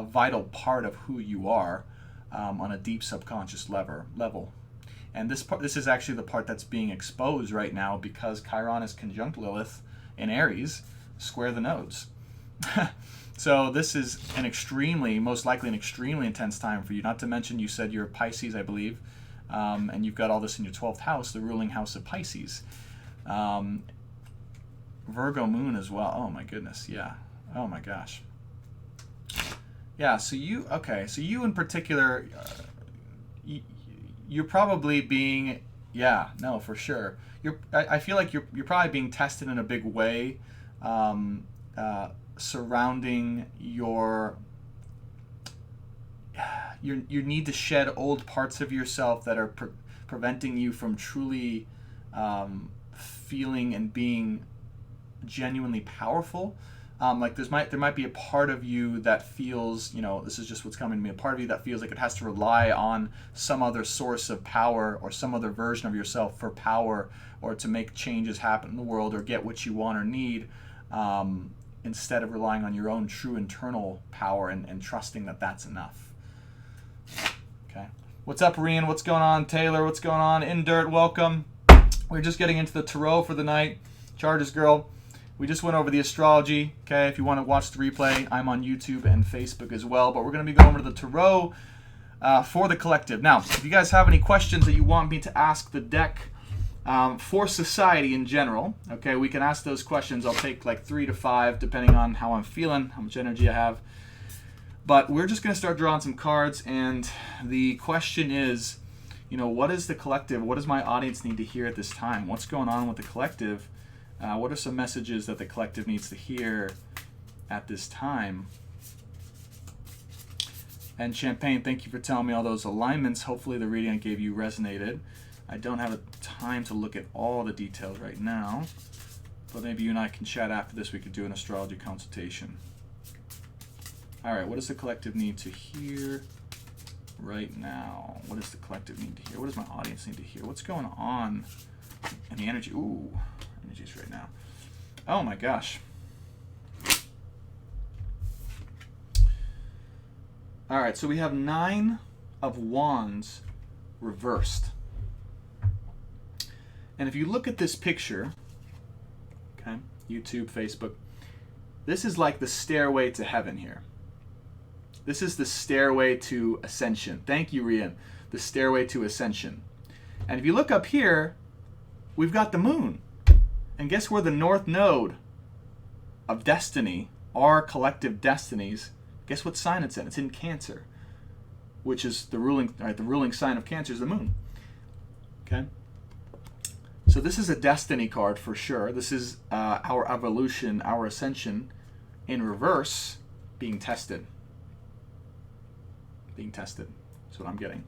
vital part of who you are on a deep subconscious level. And this is actually the part that's being exposed right now, because Chiron is conjunct Lilith in Aries, square the nodes. So this is most likely an extremely intense time for you. Not to mention, you said you're Pisces, I believe, and you've got all this in your 12th house, the ruling house of Pisces. Virgo moon as well. Oh my goodness, yeah. Oh my gosh. Yeah, so you in particular, you're probably being, yeah, no, for sure. I feel like you're probably being tested in a big way, surrounding your need to shed old parts of yourself that are preventing you from truly feeling and being genuinely powerful. Like there might be a part of you that feels, this is just what's coming to me, a part of you that feels like it has to rely on some other source of power or some other version of yourself for power, or to make changes happen in the world or get what you want or need, instead of relying on your own true internal power and trusting that that's enough. Okay. What's up, Rian? What's going on? Taylor, what's going on? In Dirt, welcome. We're just getting into the tarot for the night. Charges Girl. We just went over the astrology. Okay, if you want to watch the replay, I'm on YouTube and Facebook as well. But we're going to be going over the tarot for the collective. Now, if you guys have any questions that you want me to ask the deck for society in general, okay, we can ask those questions. I'll take like 3 to 5, depending on how I'm feeling, how much energy I have. But we're just going to start drawing some cards, and the question is, what is the collective? What does my audience need to hear at this time? What's going on with the collective? What are some messages that the collective needs to hear at this time? And Champagne, thank you for telling me all those alignments. Hopefully the reading I gave you resonated. I don't have time to look at all the details right now, but maybe you and I can chat after this. We could do an astrology consultation. All right, what does the collective need to hear right now? What does the collective need to hear? What does my audience need to hear? What's going on in the energy? Ooh, energies right now. Oh my gosh. All right, so we have 9 of Wands reversed. And if you look at this picture, okay, YouTube, Facebook, this is like the stairway to heaven here. This is the stairway to ascension. Thank you, Rian. The stairway to ascension. And if you look up here, we've got the moon. And guess where the north node of destiny, our collective destinies, guess what sign it's in? It's in Cancer, which is the ruling sign of Cancer is the moon. Okay? So this is a destiny card for sure. This is our evolution, our ascension in reverse being tested. Being tested. That's what I'm getting.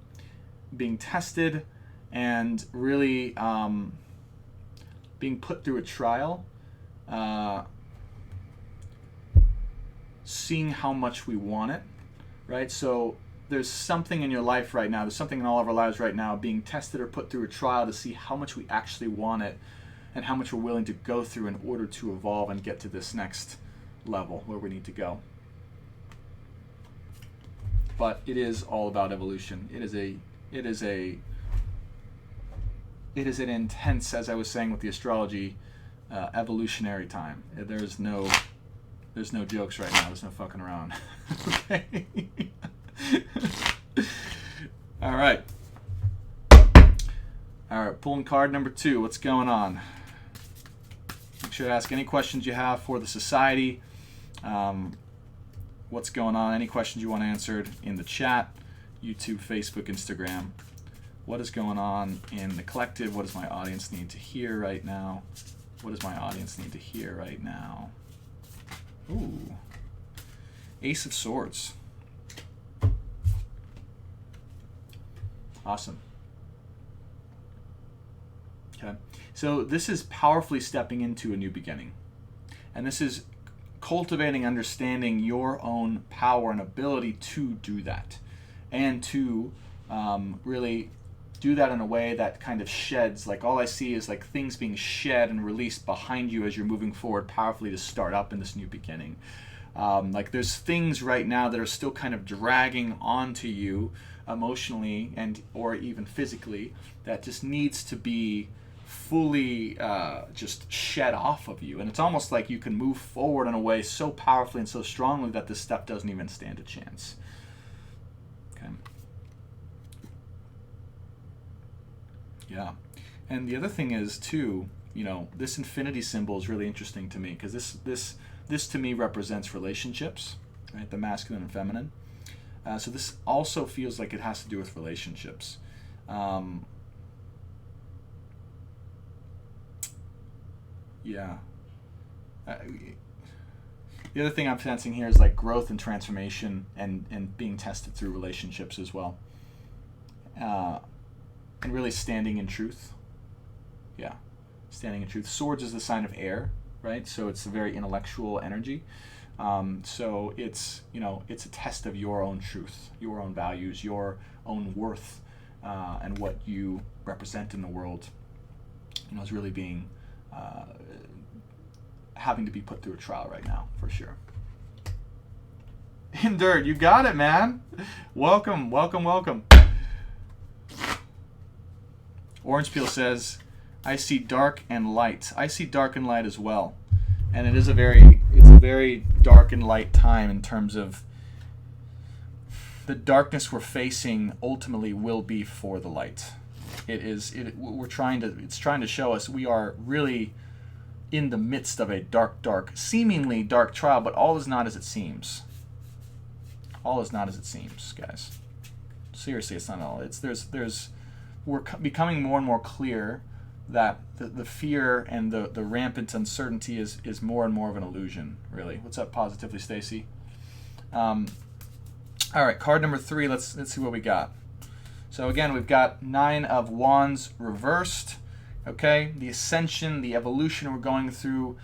Being tested and really being put through a trial. Seeing how much we want it, right? So there's something in your life right now, there's something in all of our lives right now being tested or put through a trial to see how much we actually want it and how much we're willing to go through in order to evolve and get to this next level where we need to go. But it is all about evolution. It is an intense, as I was saying with the astrology, evolutionary time. There's no jokes right now. There's no fucking around. Okay. All right. All right. Pulling card number 2. What's going on? Make sure to ask any questions you have for the society. What's going on? Any questions you want answered in the chat, YouTube, Facebook, Instagram. What is going on in the collective? What does my audience need to hear right now? What does my audience need to hear right now? Ooh. Ace of Swords. Awesome. Okay. So this is powerfully stepping into a new beginning. And this is cultivating, understanding your own power and ability to do that. And to really do that in a way that kind of sheds, like all I see is like things being shed and released behind you as you're moving forward powerfully to start up in this new beginning. Like there's things right now that are still kind of dragging onto you emotionally and or even physically that just needs to be fully just shed off of you. And it's almost like you can move forward in a way so powerfully and so strongly that this step doesn't even stand a chance. Okay. Yeah. And the other thing is too, you know, this infinity symbol is really interesting to me because this to me represents relationships, right? The masculine and feminine. So this also feels like it has to do with relationships. Yeah. The other thing I'm sensing here is like growth and transformation and being tested through relationships as well. And really standing in truth. Yeah, standing in truth. Swords is the sign of air, right? So it's a very intellectual energy. So it's, you know, it's a test of your own truth, your own values, your own worth, and what you represent in the world. You know, is really being, having to be put through a trial right now, for sure. Endured, you got it, man. Welcome, welcome, welcome. Orange Peel says, I see dark and light. I see dark and light as well. And it's a very dark and light time in terms of the darkness we're facing ultimately will be for the light. It's trying to show us we are really in the midst of a seemingly dark trial, but all is not as it seems. All is not as it seems, guys. Seriously, it's not all. We're becoming more and more clear that the fear and the rampant uncertainty is more and more of an illusion, really. What's up, Positively, Stacy? All right, card number 3. Let's see what we got. So again, we've got 9 of Wands reversed. Okay, the ascension, the evolution we're going through,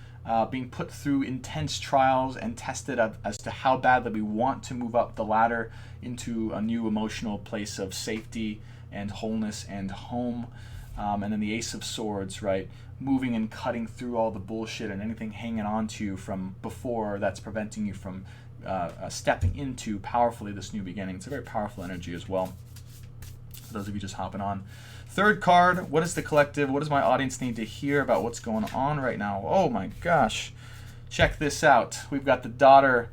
being put through intense trials and tested as to how bad that we want to move up the ladder into a new emotional place of safety and wholeness and home. And then the Ace of Swords, right? Moving and cutting through all the bullshit and anything hanging on to you from before that's preventing you from stepping into powerfully this new beginning. It's a very powerful energy as well. For those of you just hopping on. Third card, what is the collective? What does my audience need to hear about what's going on right now? Oh my gosh. Check this out. We've got the Daughter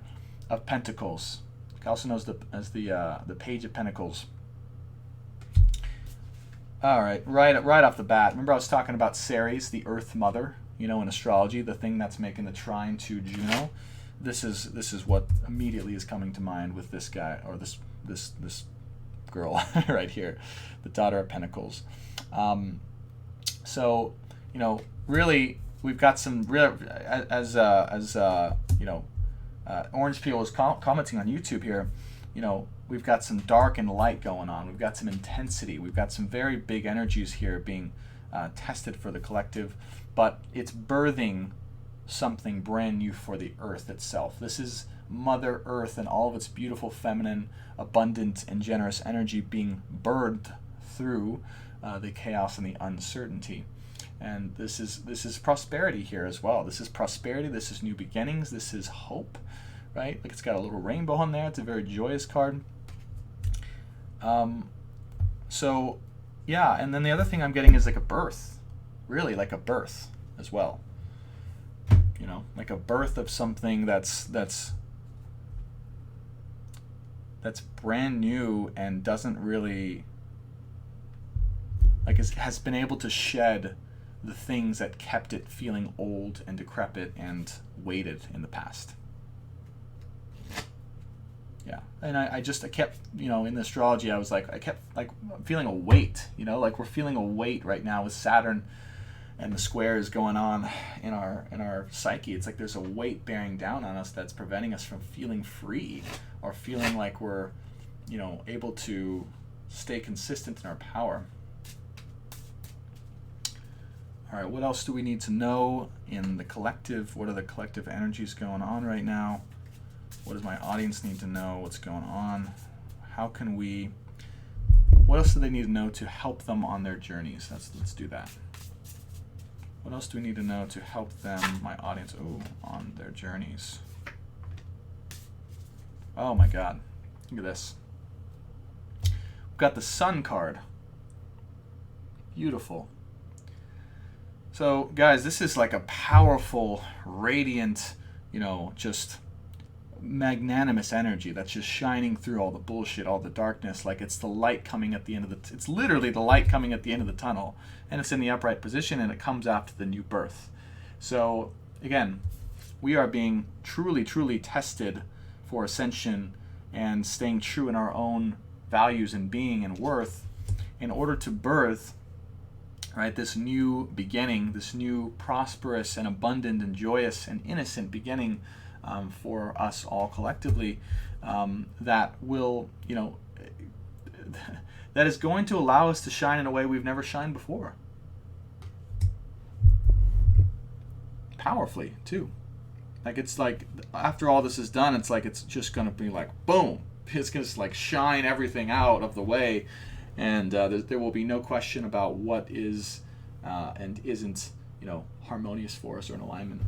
of Pentacles. Also known as the Page of Pentacles. All right, right off the bat. Remember I was talking about Ceres, the Earth Mother, in astrology, the thing that's making the trine to Juno. This is what immediately is coming to mind with this guy, or this girl right here, the Daughter of Pentacles. So, really, we've got some real, Orange Peel was commenting on YouTube here. We've got some dark and light going on. We've got some intensity. We've got some very big energies here being tested for the collective, but it's birthing something brand new for the earth itself. This is Mother Earth and all of its beautiful, feminine, abundant, and generous energy being birthed through the chaos and the uncertainty. And this is prosperity here as well. This is prosperity. This is new beginnings. This is hope, right? Like, it's got a little rainbow on there. It's a very joyous card. So, yeah. And then the other thing I'm getting is like a birth, really like a birth as well. Like a birth of something that's brand new and doesn't really, like, has been able to shed the things that kept it feeling old and decrepit and weighted in the past. Yeah, and I kept, in the astrology, I kept feeling a weight, like we're feeling a weight right now with Saturn and the squares going on in our psyche. It's like there's a weight bearing down on us that's preventing us from feeling free or feeling like we're, able to stay consistent in our power. All right, what else do we need to know in the collective? What are the collective energies going on right now? What does my audience need to know? What's going on? What else do they need to know to help them on their journeys? Let's do that. What else do we need to know to help them, my audience, on their journeys? Oh my God, look at this. We've got the Sun card. Beautiful. So guys, this is like a powerful, radiant, just magnanimous energy that's just shining through all the bullshit, all the darkness. Like, it's the light coming at the end of it's literally the light coming at the end of the tunnel, and it's in the upright position, and it comes after the new birth. So again, we are being truly, truly tested for ascension and staying true in our own values and being and worth in order to birth, right, this new beginning, this new prosperous and abundant and joyous and innocent beginning for us all collectively, that will, that is going to allow us to shine in a way we've never shined before. Powerfully, too. Like, it's like, after all this is done, it's like, it's just going to be like, boom. It's going to like shine everything out of the way. And there will be no question about what is and isn't, harmonious for us or in alignment.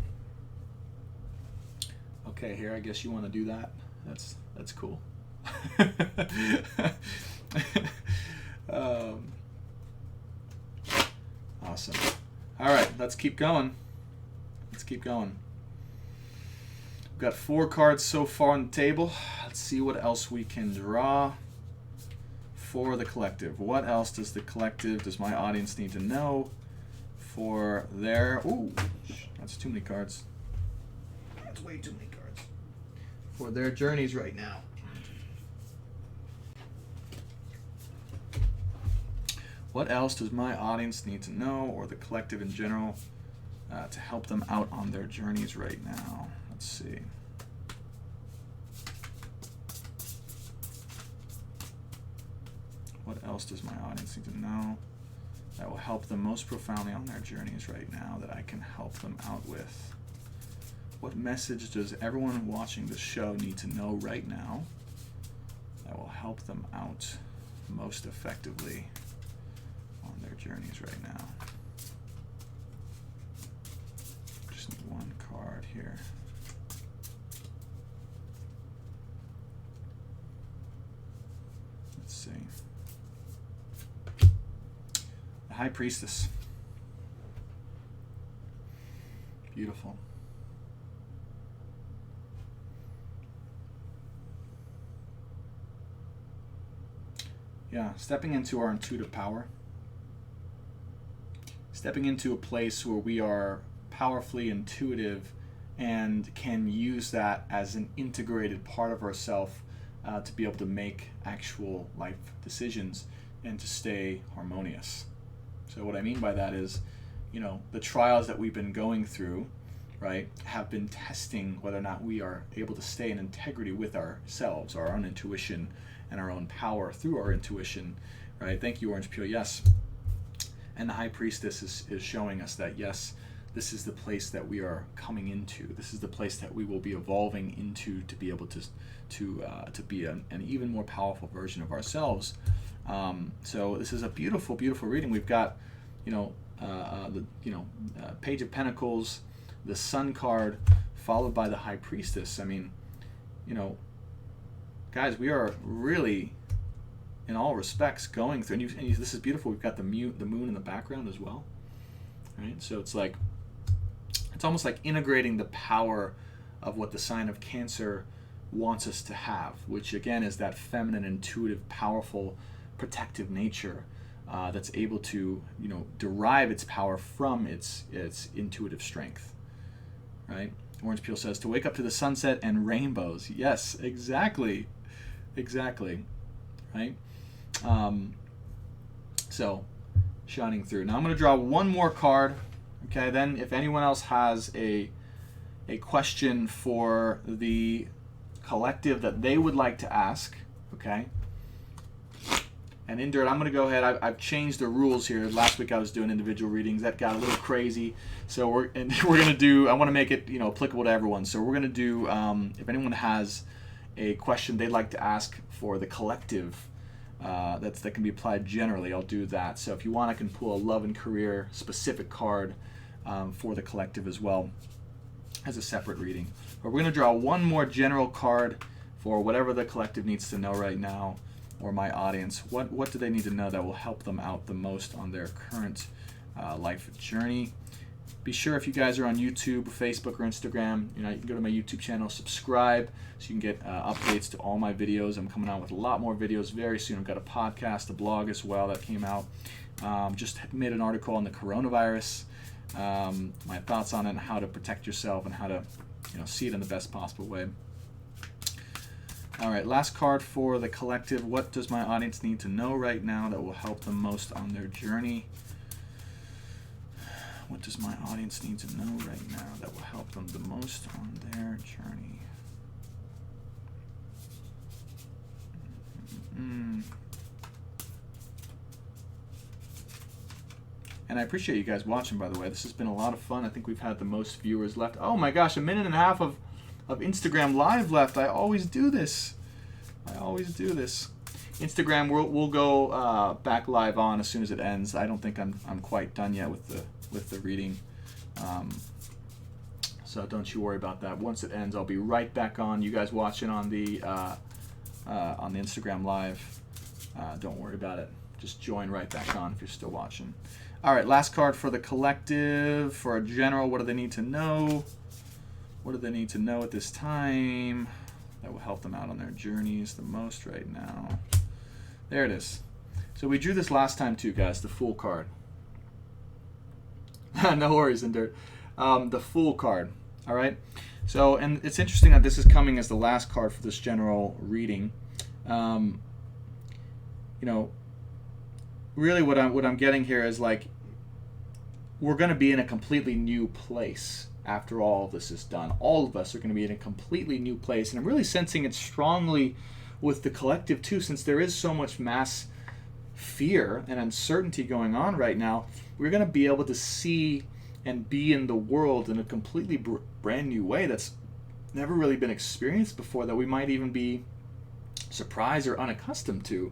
Okay, here, I guess you want to do that. That's cool. Awesome. All right, let's keep going. We've got 4 cards so far on the table. Let's see what else we can draw for the collective. What else does my audience need to know for their... Ooh, that's too many cards. That's way too many cards. For their journeys right now. What else does my audience need to know, or the collective in general, to help them out on their journeys right now? Let's see. What else does my audience need to know that will help them most profoundly on their journeys right now, that I can help them out with? What message does everyone watching this show need to know right now that will help them out most effectively on their journeys right now? Just need one card here. Let's see. The High Priestess. Beautiful. Yeah, stepping into our intuitive power. Stepping into a place where we are powerfully intuitive and can use that as an integrated part of ourselves to be able to make actual life decisions and to stay harmonious. So what I mean by that is, you know, the trials that we've been going through, right, have been testing whether or not we are able to stay in integrity with ourselves, our own intuition, and our own power through our intuition, right? Thank you, Orange Peel. Yes. And the High Priestess is showing us that, yes, this is the place that we are coming into. This is the place that we will be evolving into to be able to be an even more powerful version of ourselves. So this is a beautiful, beautiful reading. We've got, Page of Pentacles, the Sun card, followed by the High Priestess. I mean, you know, guys, we are really, in all respects, going through, and this is beautiful. We've got the moon in the background as well, right? So it's like, it's almost like integrating the power of what the sign of Cancer wants us to have, which again is that feminine, intuitive, powerful, protective nature that's able to, you know, derive its power from its intuitive strength, right? Orange Peel says to wake up to the sunset and rainbows. Yes, exactly, right? So shining through. Now I'm going to draw one more card. Okay, then if anyone else has a question for the collective that they would like to ask, okay? And in dirt, I'm going to go ahead. I've changed the rules here. Last week I was doing individual readings. That got a little crazy. So we're going to do, I want to make it, you know, applicable to everyone. So we're going to do, if anyone has a question they'd like to ask for the collective, that can be applied generally, I'll do that. So if you want, I can pull a love and career specific card for the collective as well as a separate reading. But we're going to draw one more general card for whatever the collective needs to know right now, or my audience. What do they need to know that will help them out the most on their current life journey? Be sure, if you guys are on YouTube, Facebook, or Instagram, you can go to my YouTube channel, subscribe, so you can get updates to all my videos. I'm coming out with a lot more videos very soon. I've got a podcast, a blog as well that came out. Just made an article on the coronavirus, my thoughts on it, and how to protect yourself and how to, see it in the best possible way. All right, last card for the collective. What does my audience need to know right now that will help them most on their journey? What does my audience need to know right now that will help them the most on their journey? And I appreciate you guys watching, by the way. This has been a lot of fun. I think we've had the most viewers left. Oh my gosh, 1.5 minutes of Instagram Live left. I always do this. Instagram, we'll go back live on as soon as it ends. I don't think I'm quite done yet with the reading, so don't you worry about that. Once it ends, I'll be right back on. You guys watching on the Instagram Live, don't worry about it. Just join right back on if you're still watching. All right, last card for the collective. For a general, what do they need to know? What do they need to know at this time that will help them out on their journeys the most right now? There it is. So we drew this last time too, guys, the Fool card. No worries, in dirt. The Fool card, all right? So, and it's interesting that this is coming as the last card for this general reading. Really what I'm getting here is like, we're going to be in a completely new place after all of this is done. All of us are going to be in a completely new place. And I'm really sensing it strongly with the collective too, since there is so much mass fear and uncertainty going on right now. We're going to be able to see and be in the world in a completely brand new way that's never really been experienced before, that we might even be surprised or unaccustomed to.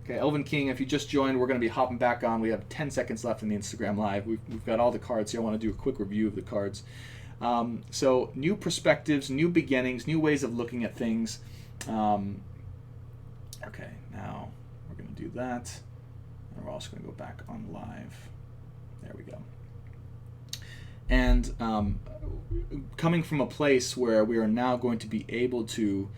Okay, Elvin King, if you just joined, we're going to be hopping back on. We have 10 seconds left in the Instagram Live. We've got all the cards here. I want to do a quick review of the cards. So new perspectives, new beginnings, new ways of looking at things. Okay, now we're going to do that. And we're also going to go back on live. There we go. And coming from a place where we are now going to be able to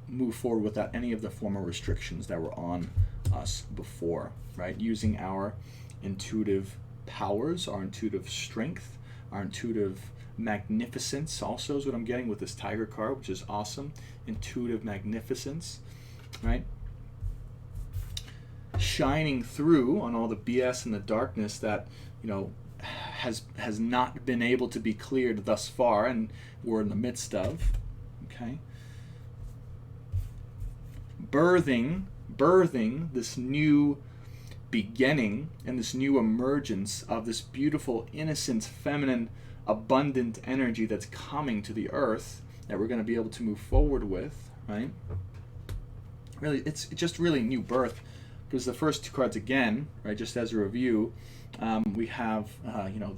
move forward without any of the former restrictions that were on us before, right? Using our intuitive powers, our intuitive strength, our intuitive magnificence also is what I'm getting with this Tiger card, which is awesome. Intuitive magnificence, right? Shining through on all the BS and the darkness that, you know, has not been able to be cleared thus far, and we're in the midst of, okay? Birthing this new beginning and this new emergence of this beautiful, innocent, feminine, abundant energy that's coming to the earth that we're going to be able to move forward with, right? Really, it's just really new birth, because the first two cards again, right, just as a review, we have you know,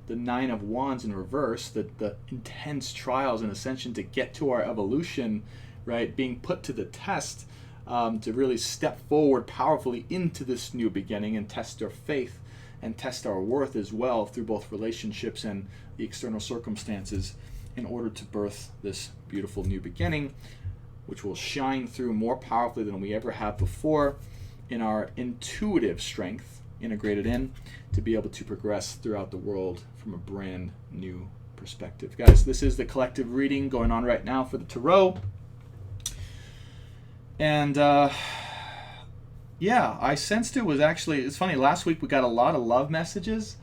the Nine of Wands in reverse, the intense trials and ascension to get to our evolution, right, being put to the test, to really step forward powerfully into this new beginning and test our faith and test our worth as well through both relationships and the external circumstances in order to birth this beautiful new beginning, which will shine through more powerfully than we ever have before in our intuitive strength integrated in to be able to progress throughout the world from a brand new perspective. Guys, this is the collective reading going on right now for the Tarot. And yeah, I sensed it was actually, it's funny, last week we got a lot of love messages.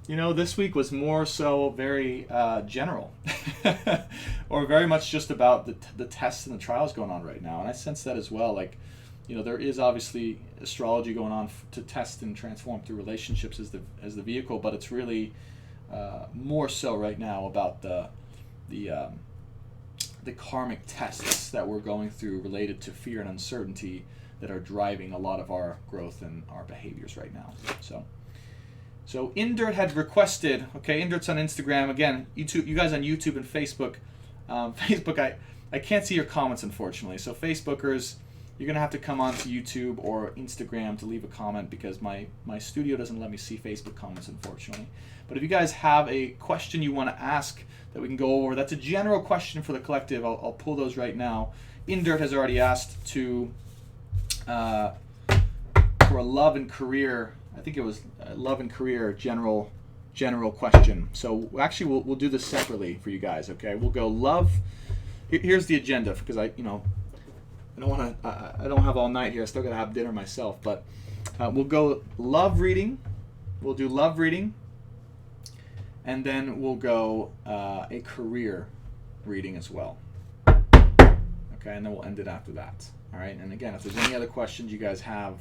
You know, this week was more so very general or very much just about the tests and the trials going on right now. And I sense that as well. Like, you know, there is obviously astrology going on to test and transform through relationships as the vehicle, but it's really more so right now about the karmic tests that we're going through related to fear and uncertainty that are driving a lot of our growth and our behaviors right now. So Indirt had requested, okay, Indirt's on Instagram, again, YouTube, you guys on YouTube and Facebook. Facebook, I can't see your comments, unfortunately. So Facebookers, you're going to have to come onto YouTube or Instagram to leave a comment, because my studio doesn't let me see Facebook comments, unfortunately. But if you guys have a question you want to ask that we can go over, that's a general question for the collective, I'll pull those right now. Indirt has already asked to for a love and career, I think it was a love and career general question. So actually we'll do this separately for you guys, okay? We'll go love. Here's the agenda, because I don't have all night here. I still gotta have dinner myself, but we'll go love reading. We'll do love reading, and then we'll go a career reading as well. Okay, and then we'll end it after that. All right, and again, if there's any other questions you guys have,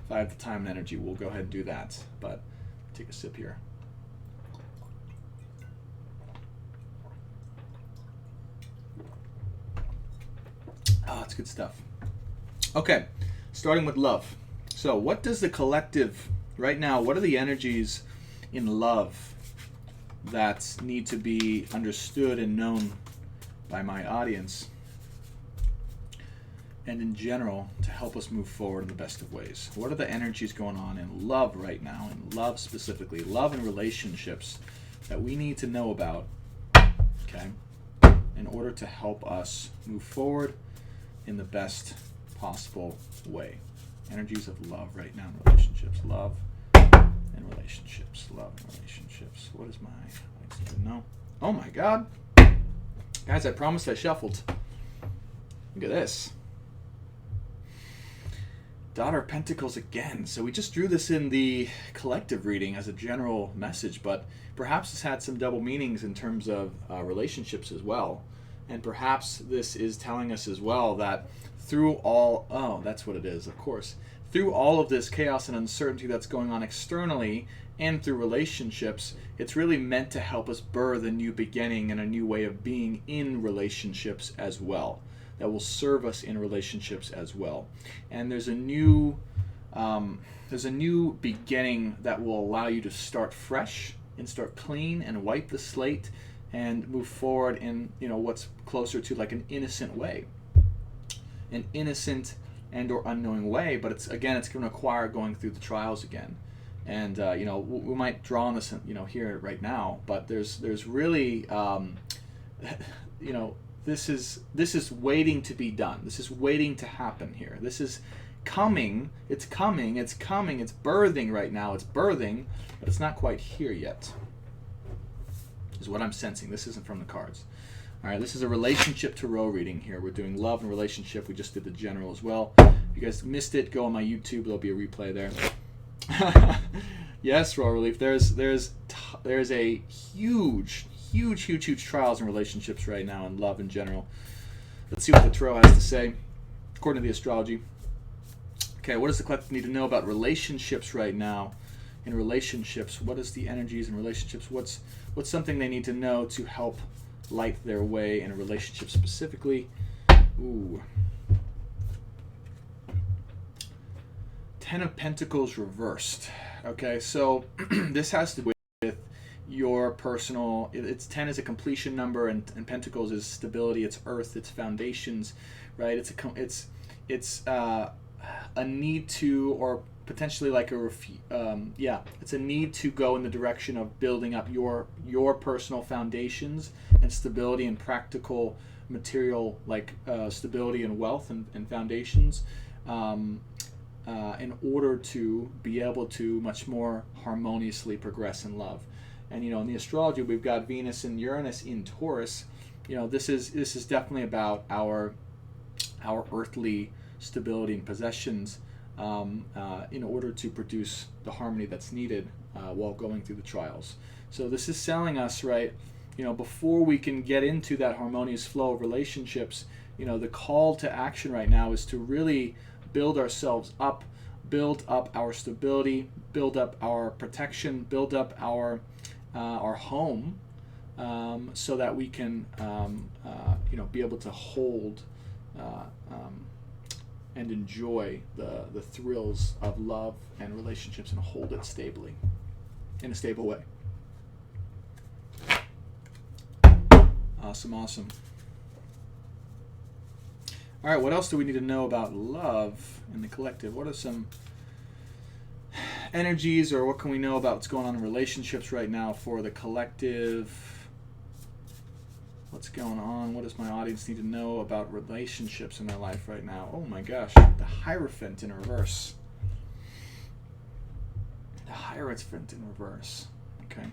if I have the time and energy, we'll go ahead and do that. But take a sip here. Oh, it's good stuff. Okay, starting with love. So what does the collective, right now, what are the energies in love that need to be understood and known by my audience and in general to help us move forward in the best of ways? What are the energies going on in love right now, in love specifically, love and relationships that we need to know about, okay, in order to help us move forward in the best possible way? Energies of love right now in relationships. Love and relationships. Love and relationships. What is my... I need to know. Oh my God. Guys, I promised I shuffled. Look at this. Daughter of Pentacles again. So we just drew this in the collective reading as a general message, but perhaps it's had some double meanings in terms of relationships as well. And perhaps this is telling us as well that through all, oh, that's what it is, of course. Through all of this chaos and uncertainty that's going on externally and through relationships, it's really meant to help us birth a new beginning and a new way of being in relationships as well, that will serve us in relationships as well. And there's a new beginning that will allow you to start fresh and start clean and wipe the slate and move forward in, you know, what's closer to like an innocent way. An innocent and or unknowing way, but it's going to require going through the trials again. And we might draw on this here right now, but there's really this is waiting to be done. This is waiting to happen here. This is coming. It's coming. It's coming. It's birthing right now. It's birthing, but it's not quite here yet, is what I'm sensing. This isn't from the cards. All right, this is a relationship tarot reading here. We're doing love and relationship. We just did the general as well. If you guys missed it, go on my YouTube. There'll be a replay there. Yes, Raw Relief. There's a huge trials and relationships right now in love in general. Let's see what the tarot has to say, according to the astrology. Okay, what does the collective need to know about relationships right now? In relationships, what is the energies in relationships? What's something they need to know to help light their way in a relationship specifically? Ooh. Ten of Pentacles reversed. Okay, so this has to do with your personal. It's 10 is a completion number, and Pentacles is stability. It's earth. It's foundations, right? It's a need to, or potentially like it's a need to go in the direction of building up your personal foundations and stability and practical material, like stability and wealth and foundations, in order to be able to much more harmoniously progress in love. And in the astrology, we've got Venus and Uranus in Taurus. This is definitely about our earthly stability and possessions, in order to produce the harmony that's needed while going through the trials. So this is telling us, right, before we can get into that harmonious flow of relationships, the call to action right now is to really build ourselves up, build up our stability, build up our protection, build up our home, so that we can be able to hold and enjoy the thrills of love and relationships and hold it stably, in a stable way. Awesome. All right, what else do we need to know about love in the collective? What are some energies, or what can we know about what's going on in relationships right now for the collective? What's going on? What does my audience need to know about relationships in their life right now? Oh my gosh, the Hierophant in reverse. The Hierophant in reverse. Okay.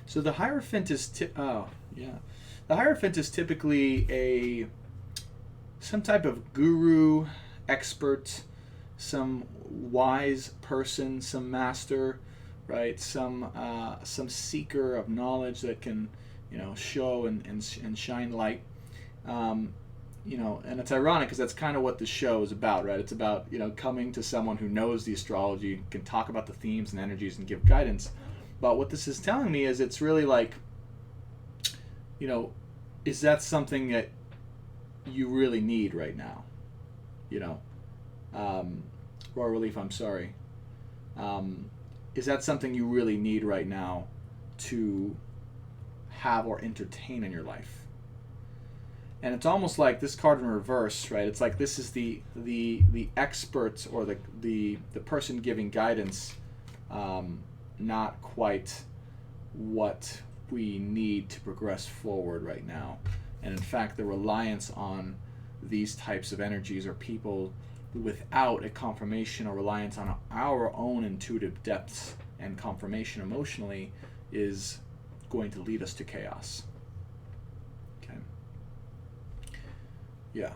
So the Hierophant is the Hierophant is typically some type of guru, expert, some wise person, some master, right? Some seeker of knowledge that can show and shine light. And it's ironic because that's kind of what the show is about, right? It's about coming to someone who knows the astrology, can talk about the themes and energies and give guidance. But what this is telling me is it's really like, is that something that you really need right now? Raw Relief, I'm sorry. Is that something you really need right now to have or entertain in your life? And it's almost like this card in reverse, right? It's like this is the expert, or the person giving guidance, not quite what we need to progress forward right now. And in fact, the reliance on these types of energies or people without a confirmation or reliance on our own intuitive depths and confirmation emotionally is going to lead us to chaos. Okay. Yeah.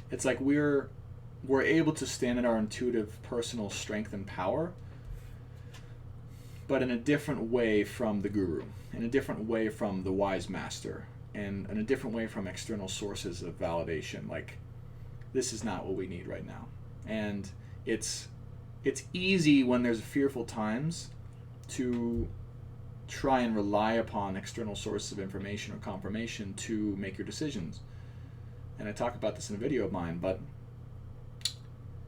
It's like we're able to stand in our intuitive personal strength and power, but in a different way from the guru, in a different way from the wise master, and in a different way from external sources of validation. Like, this is not what we need right now. And it's easy when there's fearful times to try and rely upon external sources of information or confirmation to make your decisions. And I talk about this in a video of mine, but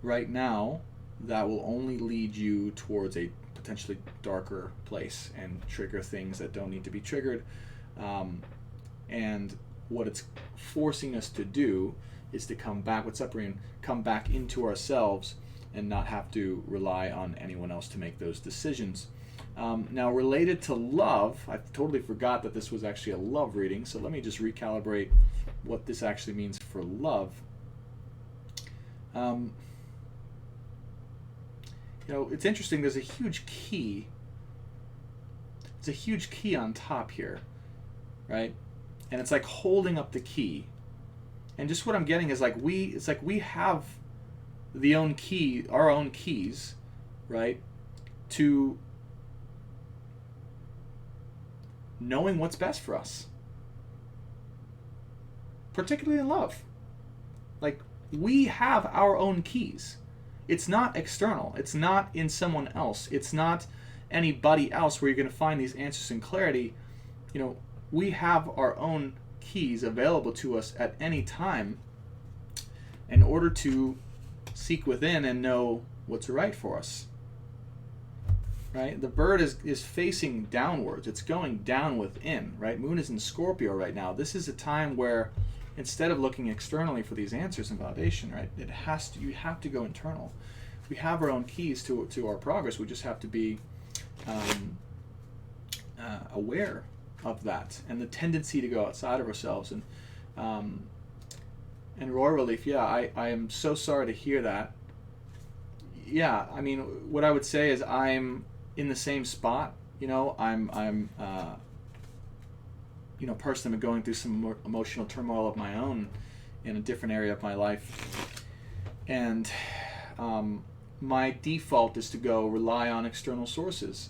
right now that will only lead you towards a potentially darker place and trigger things that don't need to be triggered. And what it's forcing us to do is to come back. What's up, Rian? Come back into ourselves and not have to rely on anyone else to make those decisions. Now, related to love, I totally forgot that this was actually a love reading, so let me just recalibrate what this actually means for love. It's interesting. There's a huge key. It's a huge key on top here, right? And it's like holding up the key. And just what I'm getting is it's like we have our own keys, right, to knowing what's best for us, particularly in love. Like, we have our own keys. It's not external. It's not in someone else. It's not anybody else where you're going to find these answers and clarity. We have our own keys available to us at any time in order to seek within and know what's right for us. Right? The bird is facing downwards. It's going down within, right? Moon is in Scorpio right now. This is a time where instead of looking externally for these answers and validation, right, you have to go internal. We have our own keys to our progress. We just have to be aware of that and the tendency to go outside of ourselves. And Royal Relief, yeah, I am so sorry to hear that. Yeah, I mean, what I would say is I'm in the same spot. I'm personally going through some more emotional turmoil of my own in a different area of my life, and my default is to go rely on external sources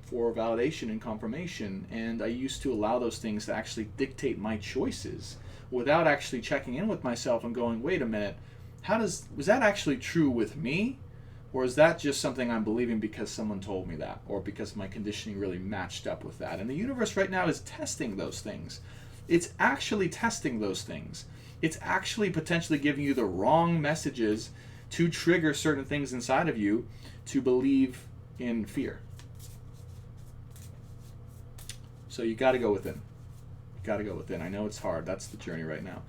for validation and confirmation, and I used to allow those things to actually dictate my choices without actually checking in with myself and going, wait a minute, was that actually true with me? Or is that just something I'm believing because someone told me that, or because my conditioning really matched up with that? And the universe right now is testing those things. It's actually testing those things. It's actually potentially giving you the wrong messages to trigger certain things inside of you to believe in fear. So you got to go within. Got to go within. I know it's hard. That's the journey right now.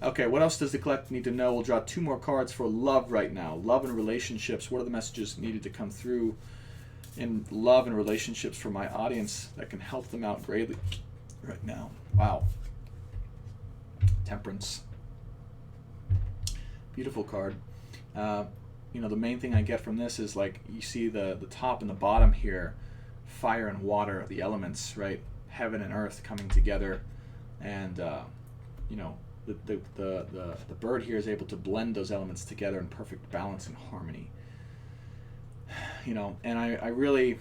Okay, what else does the collective need to know? We'll draw 2 more cards for love right now. Love and relationships. What are the messages needed to come through in love and relationships for my audience that can help them out greatly right now? Wow. Temperance. Beautiful card. The main thing I get from this is, like, you see the top and the bottom here, fire and water, the elements, right? Heaven and earth coming together, and the bird here is able to blend those elements together in perfect balance and harmony. And I really,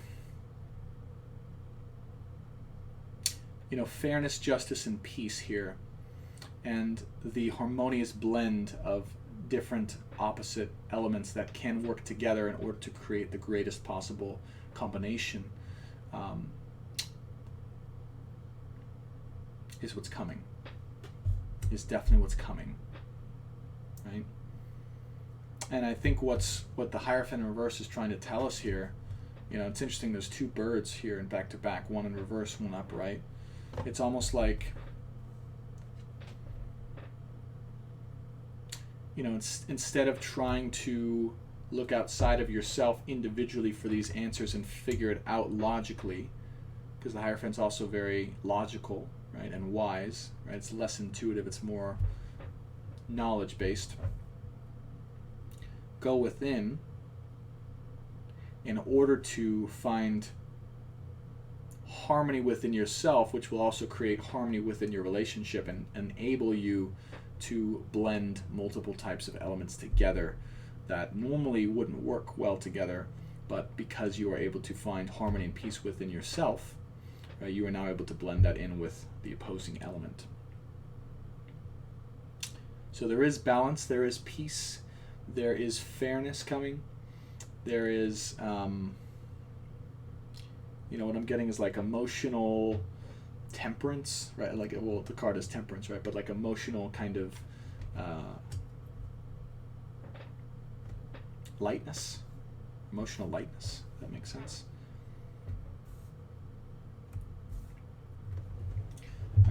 fairness, justice, and peace here, and the harmonious blend of different opposite elements that can work together in order to create the greatest possible combination is what's coming. Is definitely what's coming, right? And I think what the Hierophant in reverse is trying to tell us here, it's interesting. There's 2 birds here in back to back, one in reverse, one upright. It's almost like, instead of trying to look outside of yourself individually for these answers and figure it out logically, because the Hierophant's also very logical, right, and wise, right? It's less intuitive, it's more knowledge based. Go within in order to find harmony within yourself, which will also create harmony within your relationship and enable you to blend multiple types of elements together that normally wouldn't work well together, but because you are able to find harmony and peace within yourself, right, you are now able to blend that in with the opposing element. So there is balance, there is peace, there is fairness coming, there is, what I'm getting is like emotional temperance, right? Like, well, the card is temperance, right? But like emotional kind of lightness, emotional lightness. If that makes sense.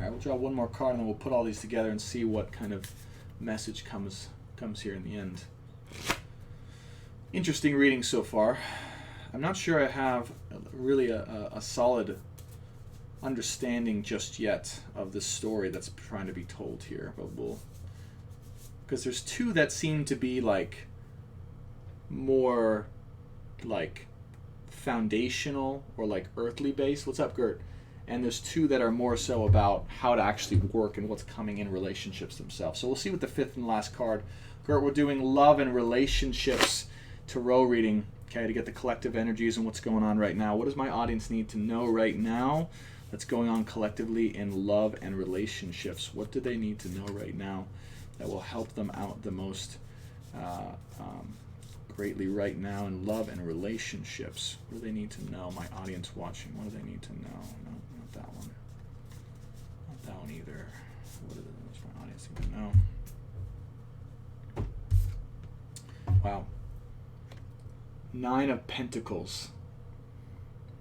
All right, we'll draw one more card and then we'll put all these together and see what kind of message comes here in the end. Interesting reading so far. I'm not sure I have really a solid understanding just yet of the story that's trying to be told here, but because there's two that seem to be like more like foundational or like earthly based. What's up, Gert? And there's two that are more so about how to actually work and what's coming in relationships themselves. So we'll see with the fifth and last card. Gert, we're doing love and relationships tarot reading, okay, to get the collective energies and what's going on right now. What does my audience need to know right now that's going on collectively in love and relationships? What do they need to know right now that will help them out the most greatly right now in love and relationships? What do they need to know? My audience watching, what do they need to know? No, not that one. Not that one either. What does my audience need to know? Wow. 9 of Pentacles.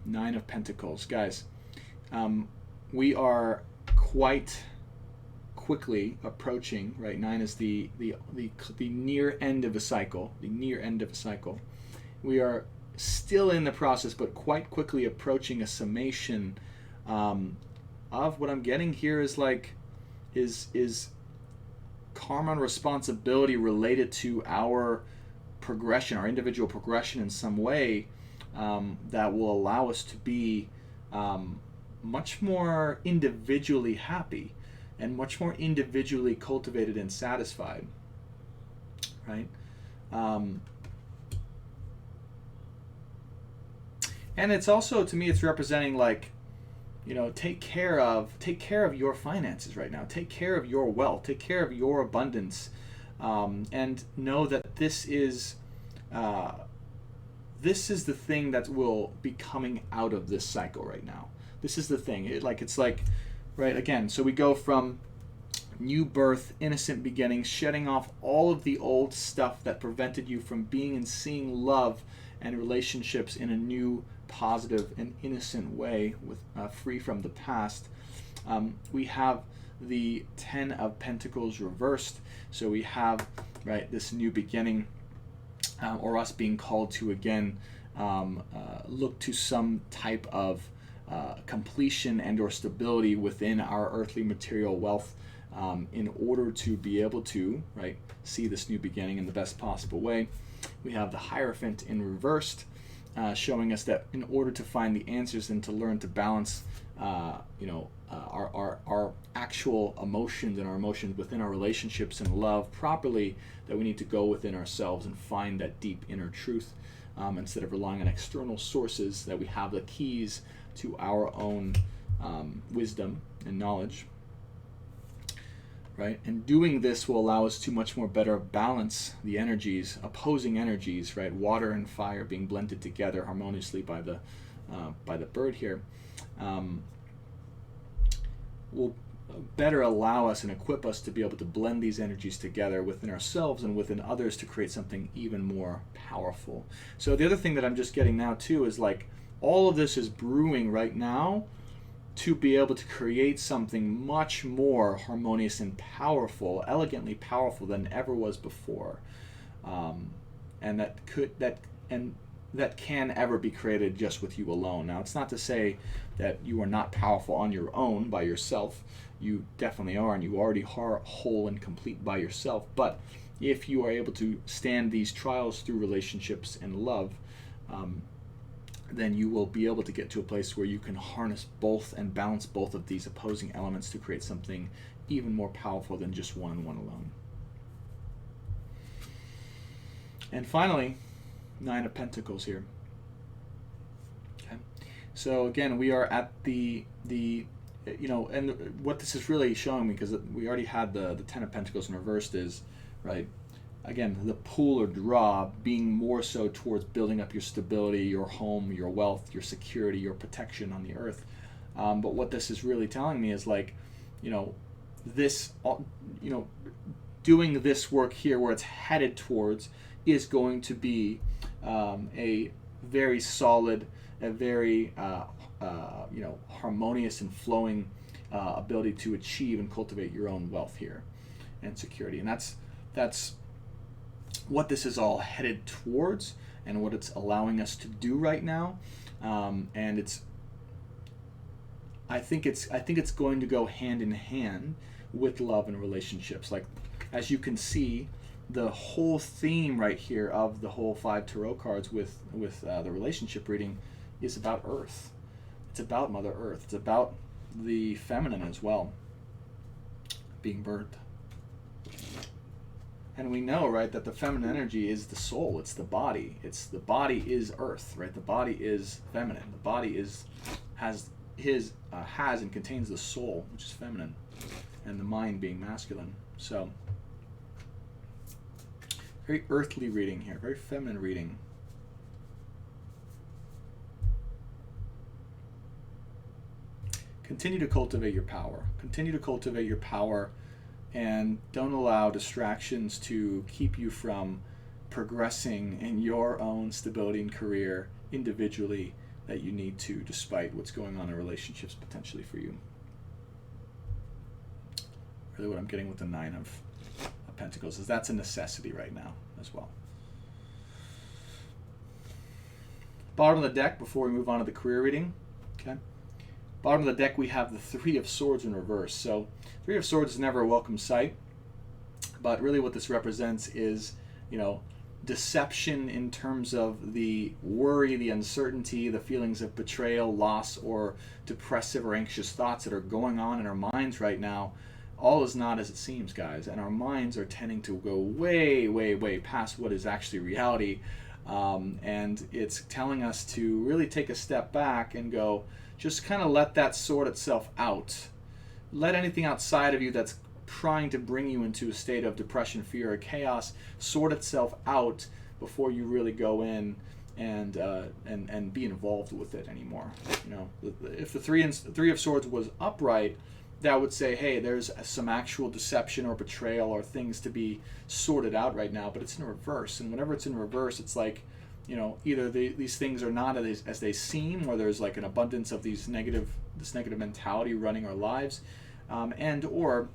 9 of Pentacles. Guys, we are quite quickly approaching, right? 9 is the near end of a cycle. The near end of a cycle. We are still in the process, but quite quickly approaching a summation of what I'm getting here is like is karma and responsibility related to our progression, our individual progression in some way that will allow us to be much more individually happy and much more individually cultivated and satisfied, right? And it's also, to me, it's representing like, you know, take care of your finances right now. Take care of your wealth. Take care of your abundance, and know that this is the thing that will be coming out of this cycle right now. This is the thing. It's like, right, again, so we go from new birth, innocent beginnings, shedding off all of the old stuff that prevented you from being and seeing love and relationships in a new, positive, and innocent way, with free from the past. We have the 10 of Pentacles reversed, so we have, right, this new beginning, or us being called to again look to some type of completion and or stability within our earthly material wealth, in order to be able to, right, see this new beginning in the best possible way. We have the Hierophant in reversed, showing us that in order to find the answers and to learn to balance our actual emotions and our emotions within our relationships and love properly, that we need to go within ourselves and find that deep inner truth, instead of relying on external sources, that we have the keys to our own wisdom and knowledge, right? And doing this will allow us to much more better balance the energies, opposing energies, right? Water and fire being blended together harmoniously by the bird here, will better allow us and equip us to be able to blend these energies together within ourselves and within others to create something even more powerful. So the other thing that I'm just getting now too is like all of this is brewing right now to be able to create something much more harmonious and powerful, elegantly powerful than ever was before, and that can ever be created just with you alone. Now, it's not to say that you are not powerful on your own by yourself. You definitely are, and you already are whole and complete by yourself. But if you are able to stand these trials through relationships and love, then you will be able to get to a place where you can harness both and balance both of these opposing elements to create something even more powerful than just one and one alone. And finally, 9 of Pentacles here. Okay, so again, we are at the and what this is really showing me, because we already had the 10 of Pentacles in reversed, is, right, again, the pull or draw being more so towards building up your stability, your home, your wealth, your security, your protection on the earth. But what this is really telling me is like, this, doing this work here where it's headed towards is going to be a very solid, a very harmonious and flowing ability to achieve and cultivate your own wealth here and security. And that's what this is all headed towards and what it's allowing us to do right now. And I think it's going to go hand in hand with love and relationships. Like, as you can see, the whole theme right here of the whole 5 tarot cards with the relationship reading is about Earth. It's about Mother Earth. It's about the feminine as well, being birthed. And we know, right, that the feminine energy is the soul. It's the body. The body is Earth, right? The body is feminine. The body has and contains the soul, which is feminine, and the mind being masculine. So, very earthly reading here, very feminine reading. Continue to cultivate your power. Continue to cultivate your power, and don't allow distractions to keep you from progressing in your own stability and career individually that you need to, despite what's going on in relationships potentially for you. Really what I'm getting with the 9 of Pentacles is that's a necessity right now as well. Bottom of the deck, before we move on to the career reading, okay? Bottom of the deck, we have the 3 of Swords in reverse. So 3 of Swords is never a welcome sight, but really what this represents is, deception in terms of the worry, the uncertainty, the feelings of betrayal, loss, or depressive or anxious thoughts that are going on in our minds right now. All is not as it seems, guys, and our minds are tending to go way, way, way past what is actually reality, and it's telling us to really take a step back and go, just kind of let that sort itself out. Let anything outside of you that's trying to bring you into a state of depression, fear, or chaos sort itself out before you really go in and be involved with it anymore. If the 3 of Swords was upright, that would say, hey, there's some actual deception or betrayal or things to be sorted out right now, but it's in reverse. And whenever it's in reverse, it's like, either these things are not as they seem, or there's like an abundance of this negative mentality running our lives, and or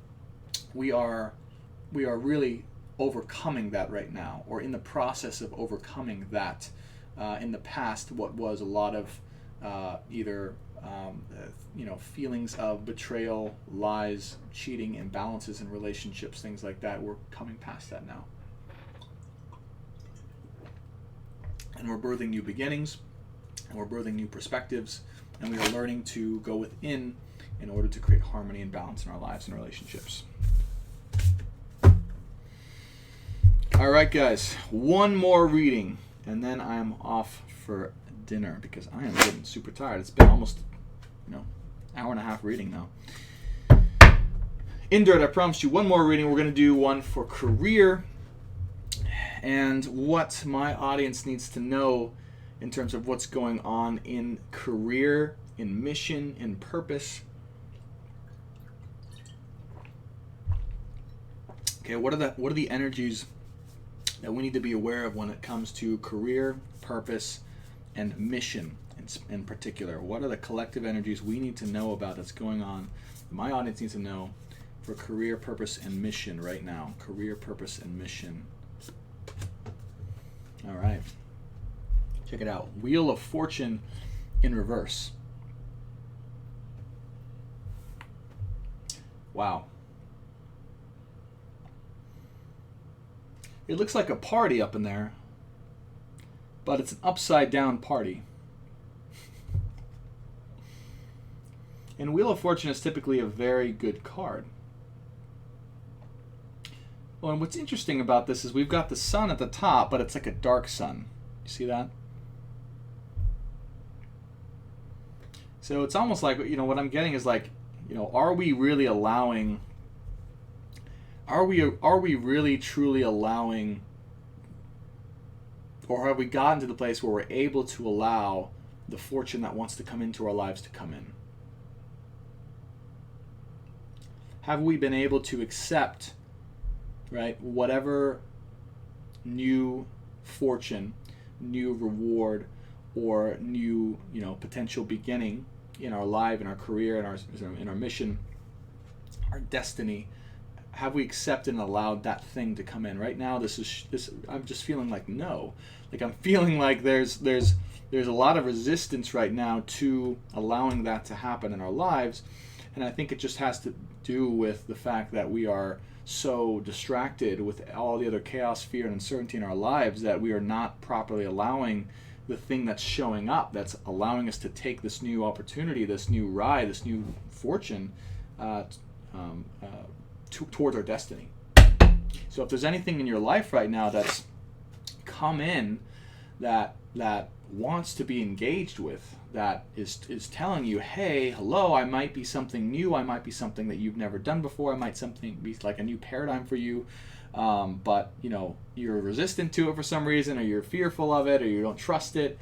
we are really overcoming that right now, or in the process of overcoming that. In the past, what was a lot of either feelings of betrayal, lies, cheating, imbalances in relationships, things like that, we're coming past that now. And we're birthing new beginnings, and we're birthing new perspectives, and we are learning to go within in order to create harmony and balance in our lives and relationships. All right, guys, one more reading, and then I am off for dinner because I am getting super tired. It's been almost, hour and a half reading now. In dirt, I promised you one more reading. We're going to do one for career and what my audience needs to know in terms of what's going on in career, in mission, in purpose. Okay, what are the energies that we need to be aware of when it comes to career, purpose, and mission in particular? What are the collective energies we need to know about that's going on, my audience needs to know, for career, purpose, and mission right now? Career, purpose, and mission. All right. Check it out. Wheel of Fortune in reverse. Wow. It looks like a party up in there, but it's an upside down party. And Wheel of Fortune is typically a very good card. Well, and what's interesting about this is we've got the sun at the top, but it's like a dark sun. You see that? So it's almost like, what I'm getting is like, are we really allowing, are we really truly allowing, or have we gotten to the place where we're able to allow the fortune that wants to come into our lives to come in? Have we been able to accept, right, whatever new fortune, new reward, or new, potential beginning in our life, in our career, in our mission, our destiny? Have we accepted and allowed that thing to come in? Right now, this. I'm just feeling like no. Like I'm feeling like there's a lot of resistance right now to allowing that to happen in our lives, and I think it just has to do with the fact that we are so distracted with all the other chaos, fear, and uncertainty in our lives that we are not properly allowing the thing that's showing up, that's allowing us to take this new opportunity, this new ride, this new fortune towards our destiny. So if there's anything in your life right now that's come in that wants to be engaged with, that is telling you, hey, hello, I might be something new, I might be something that you've never done before, I might something be like a new paradigm for you, but you're resistant to it for some reason, or you're fearful of it, or you don't trust it.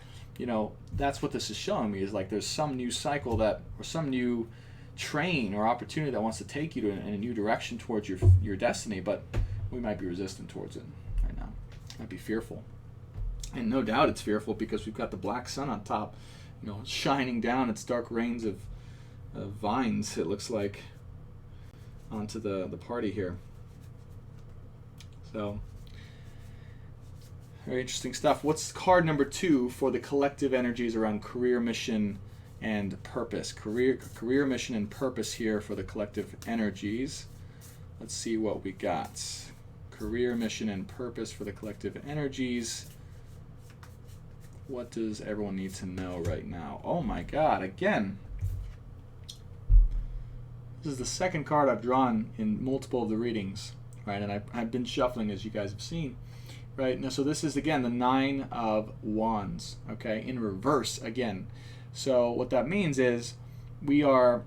That's what this is showing me, is like there's some new cycle or some new train or opportunity that wants to take you in a new direction towards your destiny, but we might be resistant towards it right now. Might be fearful. And no doubt it's fearful because we've got the black sun on top, shining down its dark rains of vines, it looks like, onto the party here. So, very interesting stuff. What's card number 2 for the collective energies around career, mission, and purpose? Career, mission, and purpose here for the collective energies. Let's see what we got. Career, mission, and purpose for the collective energies. What does everyone need to know right now? Oh my God, again. This is the second card I've drawn in multiple of the readings, right? And I've been shuffling, as you guys have seen, right? Now, so this is, again, the 9 of Wands, okay, in reverse again. So what that means is we are,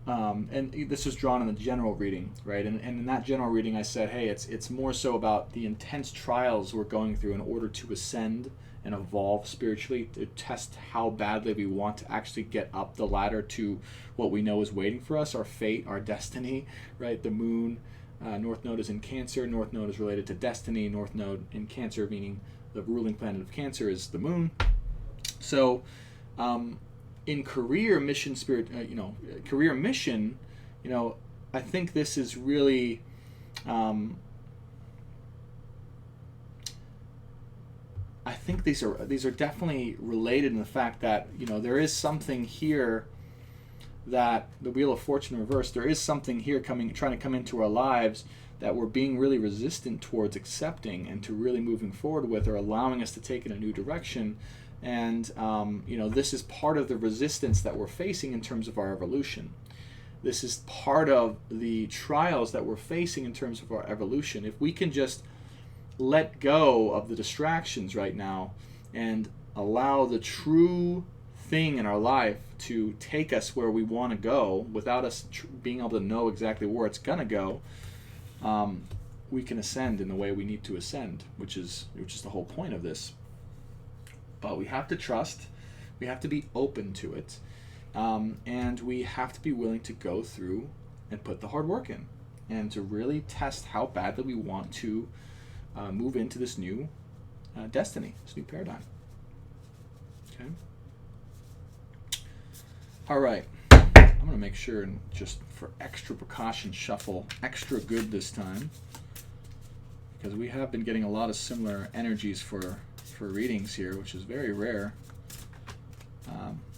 and this was drawn in the general reading, right? And in that general reading, I said, hey, it's more so about the intense trials we're going through in order to ascend and evolve spiritually, to test how badly we want to actually get up the ladder to what we know is waiting for us, our fate, our destiny, right? The moon, North Node is in Cancer. North Node is related to destiny. North Node in Cancer, meaning the ruling planet of Cancer, is the moon. So, in career mission, career mission, I think this is really, I think these are definitely related in the fact that there is something here, that the Wheel of Fortune reversed, there is something here trying to come into our lives that we're being really resistant towards accepting and to really moving forward with, or allowing us to take in a new direction. And this is part of the resistance that we're facing in terms of our evolution. This is part of the trials that we're facing in terms of our evolution. If we can just let go of the distractions right now and allow the true thing in our life to take us where we want to go without us being able to know exactly where it's going to go, we can ascend in the way we need to ascend, which is the whole point of this. But we have to trust, we have to be open to it, and we have to be willing to go through and put the hard work in, and to really test how badly we want to move into this new destiny, this new paradigm. Okay. All right. I'm going to make sure and just for extra precaution shuffle extra good this time, because we have been getting a lot of similar energies for readings here, which is very rare.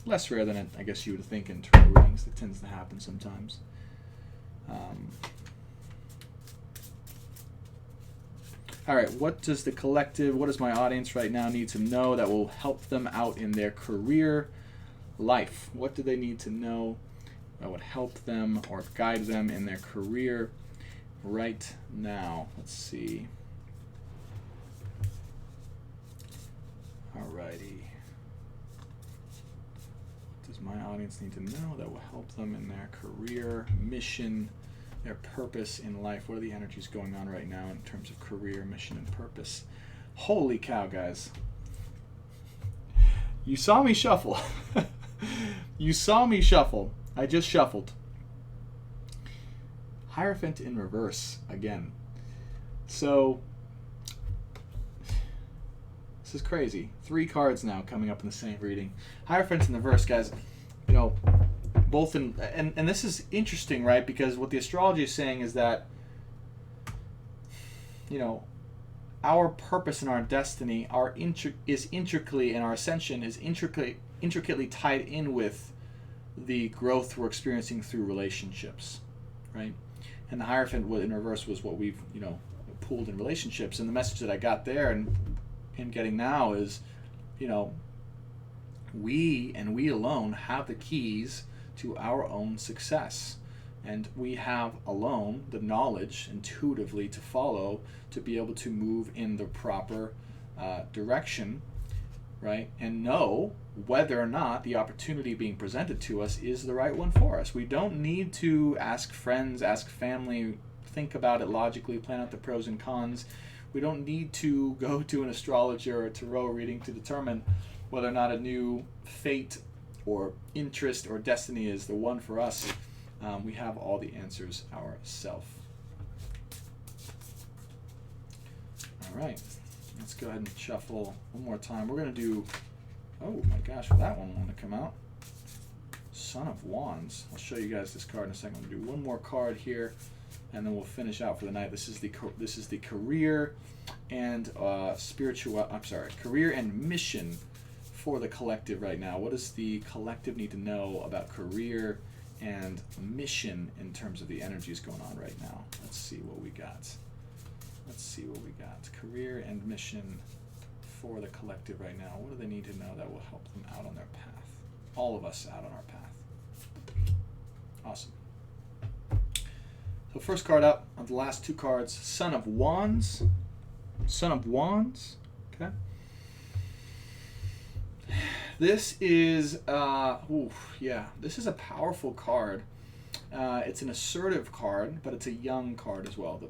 Less rare than I guess you would think in tarot readings. That tends to happen sometimes. All right, what does my audience right now need to know that will help them out in their career life? What do they need to know that would help them or guide them in their career right now? Let's see. Alrighty. What does my audience need to know that will help them in their career, mission, their purpose in life? What are the energies going on right now in terms of career, mission, and purpose? Holy cow, guys. You saw me shuffle. You saw me shuffle. I just shuffled. Hierophant in reverse again. So, this is crazy. 3 cards now coming up in the same reading. Hierophant in the reverse, guys. you know, both in, and this is interesting, right? Because what the astrology is saying is that, you know, our purpose and our destiny is intricately, and our ascension is intricately tied in with the growth we're experiencing through relationships, right? And the Hierophant in reverse was what we've, you know, pulled in relationships. And the message that I got there and getting now is, you know, we and we alone have the keys to our own success. And we have alone the knowledge intuitively to follow to be able to move in the proper direction, right? And know whether or not the opportunity being presented to us is the right one for us. We don't need to ask friends, ask family, think about it logically, plan out the pros and cons. We don't need to go to an astrologer or a tarot reading to determine whether or not a new fate or interest or destiny is the one for us. We have all the answers ourselves. All right, let's go ahead and shuffle one more time. We're going to do, oh my gosh, that one want to come out. Son of Wands. I'll show you guys this card in a second. We'll do one more card here, and then we'll finish out for the night. This is the career and career and mission for the collective right now. What does the collective need to know about career and mission in terms of the energies going on right now? Let's see what we got. Career and mission for the collective right now. What do they need to know that will help them out on their path? All of us out on our path. Awesome. So first card up of the last two cards, Son of Wands. Son of Wands. Okay. This is this is a powerful card. It's an assertive card, but it's a young card as well.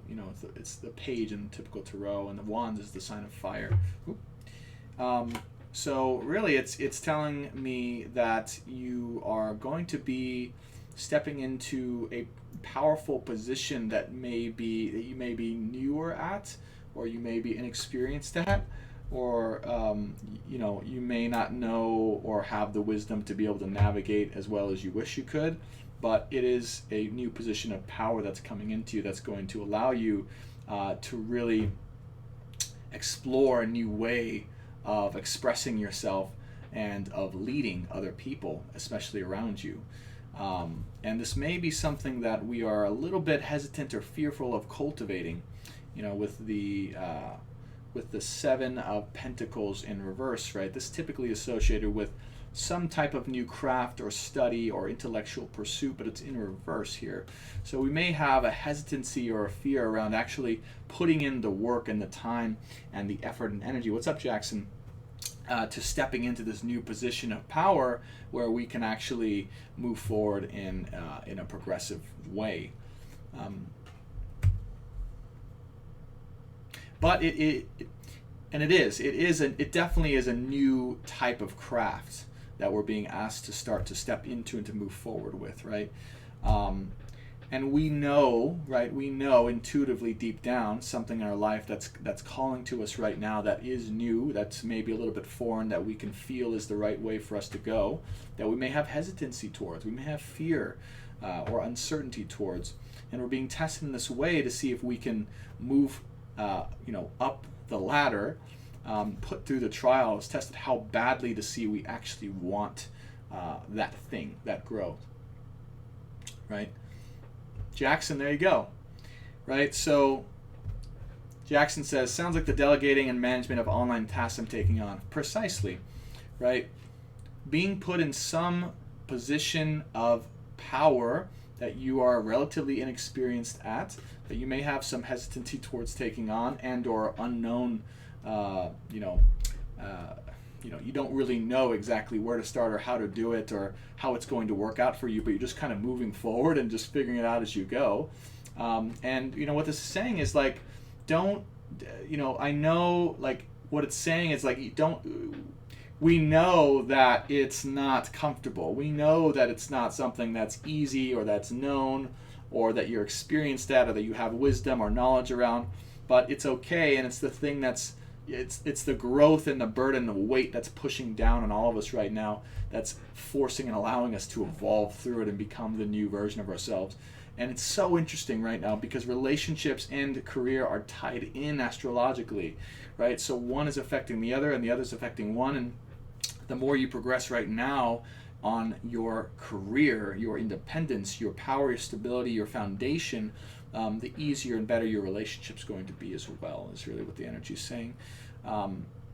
It's the page in typical tarot, and the wands is the sign of fire. So really, it's telling me that you are going to be stepping into a powerful position that you may be newer at, or you may be inexperienced at, or you may not know or have the wisdom to be able to navigate as well as you wish you could. But it is a new position of power that's coming into you that's going to allow you to really explore a new way of expressing yourself and of leading other people, especially around you. And this may be something that we are a little bit hesitant or fearful of cultivating, with the Seven of Pentacles in reverse, right? This is typically associated with some type of new craft or study or intellectual pursuit, but it's in reverse here. So we may have a hesitancy or a fear around actually putting in the work and the time and the effort and energy. What's up, Jackson? To stepping into this new position of power where we can actually move forward in a progressive way. But it definitely is a new type of craft that we're being asked to start to step into and to move forward with, right? And we know, right? We know intuitively deep down something in our life that's calling to us right now that is new, that's maybe a little bit foreign, that we can feel is the right way for us to go, that we may have hesitancy towards, we may have fear or uncertainty towards, and we're being tested in this way to see if we can move, up the ladder. Put through the trials, tested how badly to see we actually want that thing, that growth, right? Jackson, there you go, right? So Jackson says, sounds like the delegating and management of online tasks I'm taking on. Precisely, right? Being put in some position of power that you are relatively inexperienced at, that you may have some hesitancy towards taking on, and or unknown, you don't really know exactly where to start or how to do it or how it's going to work out for you, but you're just kind of moving forward and just figuring it out as you go. And what this is saying is like, don't, I know like what it's saying is like, we know that it's not comfortable. We know that it's not something that's easy or that's known or that you're experienced at or that you have wisdom or knowledge around, but it's okay, and it's the thing that's it's the growth and the burden, the weight that's pushing down on all of us right now, that's forcing and allowing us to evolve through it and become the new version of ourselves. And it's so interesting right now because relationships and career are tied in astrologically, right? So one is affecting the other and the other is affecting one. And the more you progress right now on your career, your independence, your power, your stability, your foundation, the easier and better your relationship's going to be as well, is really what the energy is saying.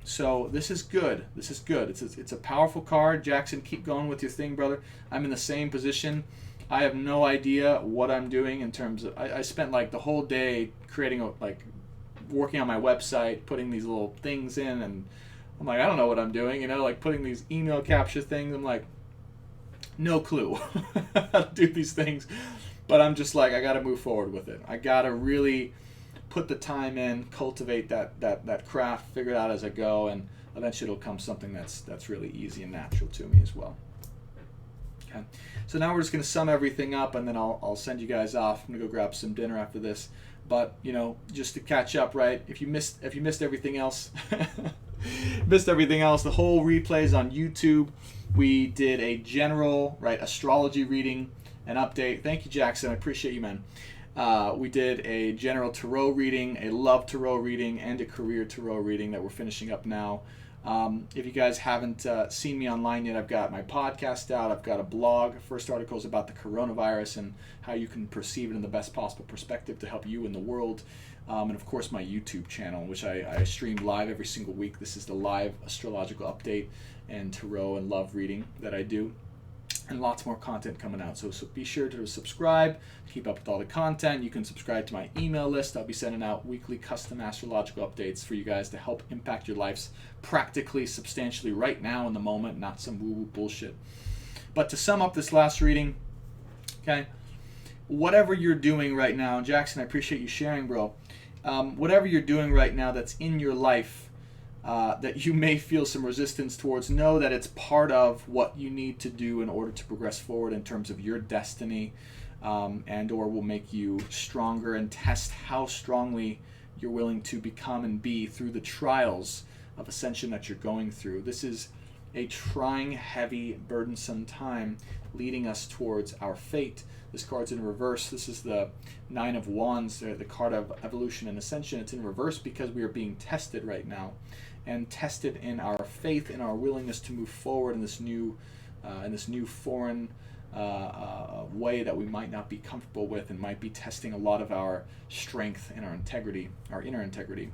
So this is good. This is good. It's a powerful card. Jackson, keep going with your thing, brother. I'm in the same position. I have no idea what I'm doing in terms of, I spent like the whole day working on my website, putting these little things in, and I'm like, I don't know what I'm doing, like putting these email capture things. I'm like, no clue how to do these things, but I'm just like, I got to move forward with it. I got to really put the time in, cultivate that craft, figure it out as I go, and eventually it'll come something that's really easy and natural to me as well. Okay, so now we're just going to sum everything up, and then I'll send you guys off. I'm going to go grab some dinner after this. But just to catch up, right? If you missed everything else, the whole replay is on YouTube. We did a general astrology reading, an update. Thank you, Jackson. I appreciate you, man. We did a general tarot reading, a love tarot reading, and a career tarot reading that we're finishing up now. If you guys haven't seen me online yet, I've got my podcast out. I've got a blog. First article is about the coronavirus and how you can perceive it in the best possible perspective to help you in the world. And of course, my YouTube channel, which I stream live every single week. This is the live astrological update and tarot and love reading that I do. And lots more content coming out. So be sure to subscribe, keep up with all the content. You can subscribe to my email list. I'll be sending out weekly custom astrological updates for you guys to help impact your lives practically, substantially right now in the moment, not some woo-woo bullshit. But to sum up this last reading, okay, whatever you're doing right now, Jackson, I appreciate you sharing, bro. Whatever you're doing right now that's in your life, that you may feel some resistance towards, know that it's part of what you need to do in order to progress forward in terms of your destiny, and or will make you stronger and test how strongly you're willing to become and be through the trials of ascension that you're going through. This is a trying, heavy, burdensome time leading us towards our fate. This card's in reverse. This is the Nine of Wands, the card of evolution and ascension. It's in reverse because we are being tested right now, and tested in our faith, in our willingness to move forward in this new foreign way that we might not be comfortable with, and might be testing a lot of our strength and our integrity, our inner integrity.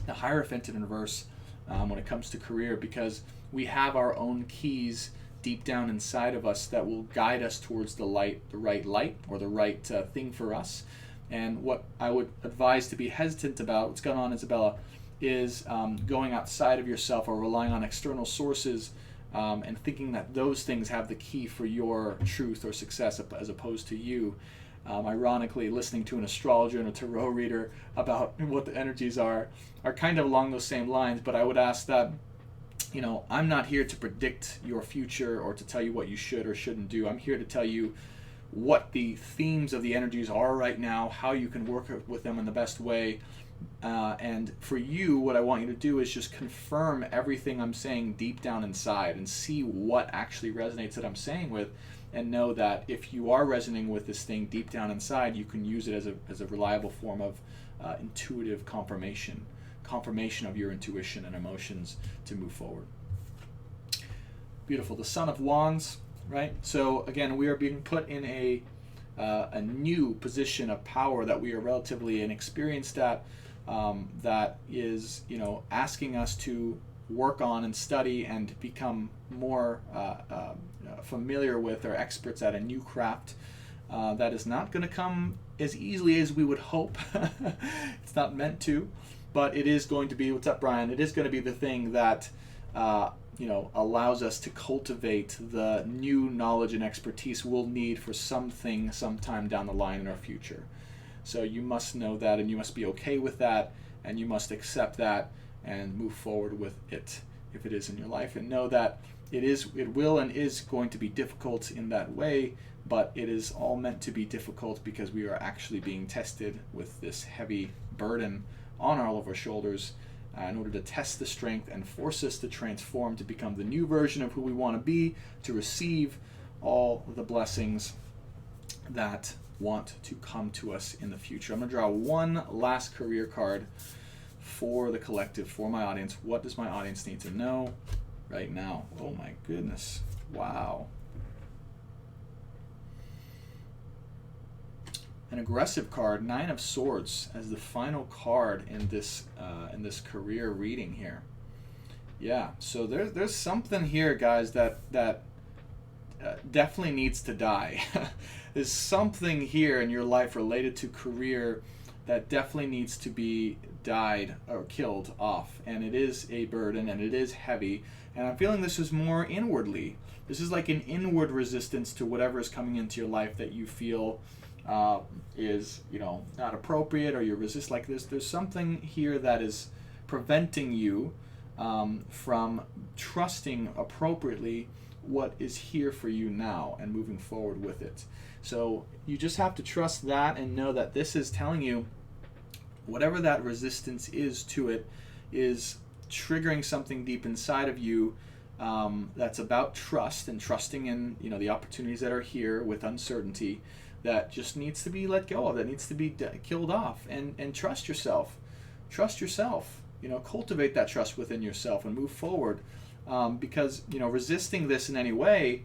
The Hierophant in reverse when it comes to career, because we have our own keys deep down inside of us that will guide us towards the right light, or the right thing for us. And what I would advise to be hesitant about, what's going on, Isabella, is going outside of yourself or relying on external sources and thinking that those things have the key for your truth or success as opposed to you. Ironically, listening to an astrologer and a tarot reader about what the energies are kind of along those same lines, but I would ask that, I'm not here to predict your future or to tell you what you should or shouldn't do. I'm here to tell you what the themes of the energies are right now, how you can work with them in the best way. And for you, what I want you to do is just confirm everything I'm saying deep down inside and see what actually resonates that I'm saying with, and know that if you are resonating with this thing deep down inside, you can use it as a reliable form of intuitive confirmation of your intuition and emotions to move forward. Beautiful. The Son of Wands, right? So again, we are being put in a new position of power that we are relatively inexperienced at, that is, asking us to work on and study and become more familiar with, or experts at, a new craft that is not going to come as easily as we would hope. It's not meant to, but it is going to be, what's up, Brian? It is going to be the thing that allows us to cultivate the new knowledge and expertise we'll need for something sometime down the line in our future. So you must know that, and you must be okay with that, and you must accept that and move forward with it if it is in your life, and know that it will and is going to be difficult in that way, but it is all meant to be difficult because we are actually being tested with this heavy burden on all of our shoulders, in order to test the strength and force us to transform to become the new version of who we want to be, to receive all the blessings that want to come to us in the future. I'm going to draw one last career card for the collective, for my audience. What does my audience need to know right now? Oh my goodness. Wow. An aggressive card, 9 of Swords, as the final card in this career reading here. Yeah, so there's something here, guys, that definitely needs to die. There's something here in your life related to career that definitely needs to be died or killed off, and it is a burden and it is heavy, and I'm feeling this is more inwardly. This is like an inward resistance to whatever is coming into your life that you feel is, not appropriate, or you resist. Like there's something here that is preventing you from trusting appropriately what is here for you now and moving forward with it. So you just have to trust that and know that this is telling you whatever that resistance is to it is triggering something deep inside of you that's about trust and trusting in the opportunities that are here with uncertainty, that just needs to be let go of, that needs to be killed off, and trust yourself. Trust yourself. Cultivate that trust within yourself and move forward, because resisting this in any way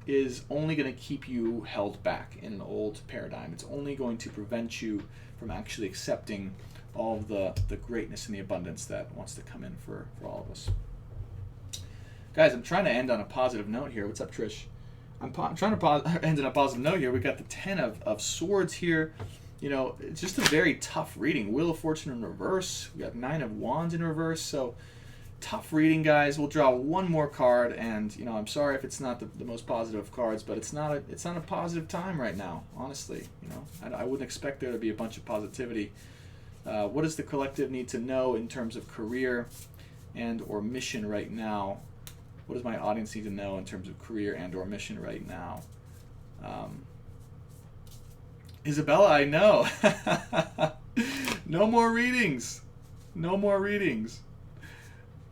is only going to keep you held back in an old paradigm. It's only going to prevent you from actually accepting all of the greatness and the abundance that wants to come in for all of us. Guys, I'm trying to end on a positive note here. What's up, Trish? I'm trying to end on a positive note here. We got the 10 of Swords here. It's just a very tough reading. Wheel of Fortune in reverse. We got 9 of Wands in reverse. So tough reading, guys. We'll draw one more card, and I'm sorry if it's not the most positive of cards, but it's not a positive time right now. Honestly, I wouldn't expect there to be a bunch of positivity. What does the collective need to know in terms of career and or mission right now? What does my audience need to know in terms of career and or mission right now? Isabella, I know. No more readings. No more readings.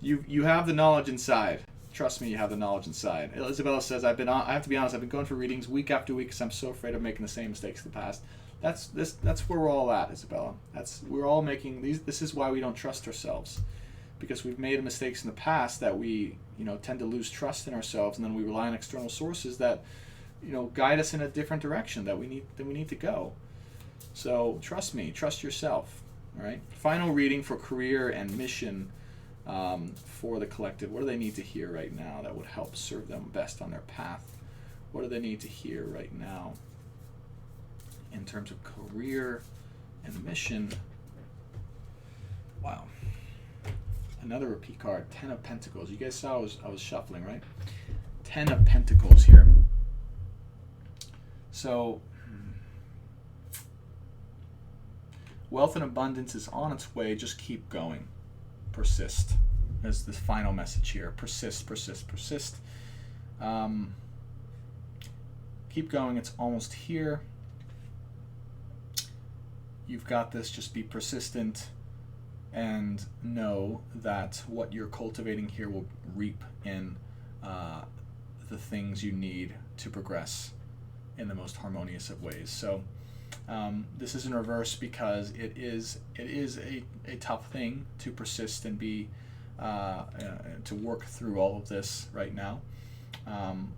You have the knowledge inside. Trust me, you have the knowledge inside. Isabella says, I have to be honest, I've been going for readings week after week because I'm so afraid of making the same mistakes in the past. That's where we're all at, Isabella. We're all making these. This is why we don't trust ourselves, because we've made mistakes in the past that we tend to lose trust in ourselves, and then we rely on external sources that guide us in a different direction that we need to go. So trust me, trust yourself. All right. Final reading for career and mission for the collective. What do they need to hear right now that would help serve them best on their path? What do they need to hear right now in terms of career and mission? Wow. Another repeat card, 10 of Pentacles. You guys saw I was shuffling, right? 10 of Pentacles here. So, wealth and abundance is on its way. Just keep going. Persist. That's the final message here. Persist, persist, persist. Keep going. It's almost here. You've got this. Just be persistent. And know that what you're cultivating here will reap in the things you need to progress in the most harmonious of ways. So this is in reverse because it is a tough thing to persist and be to work through all of this right now.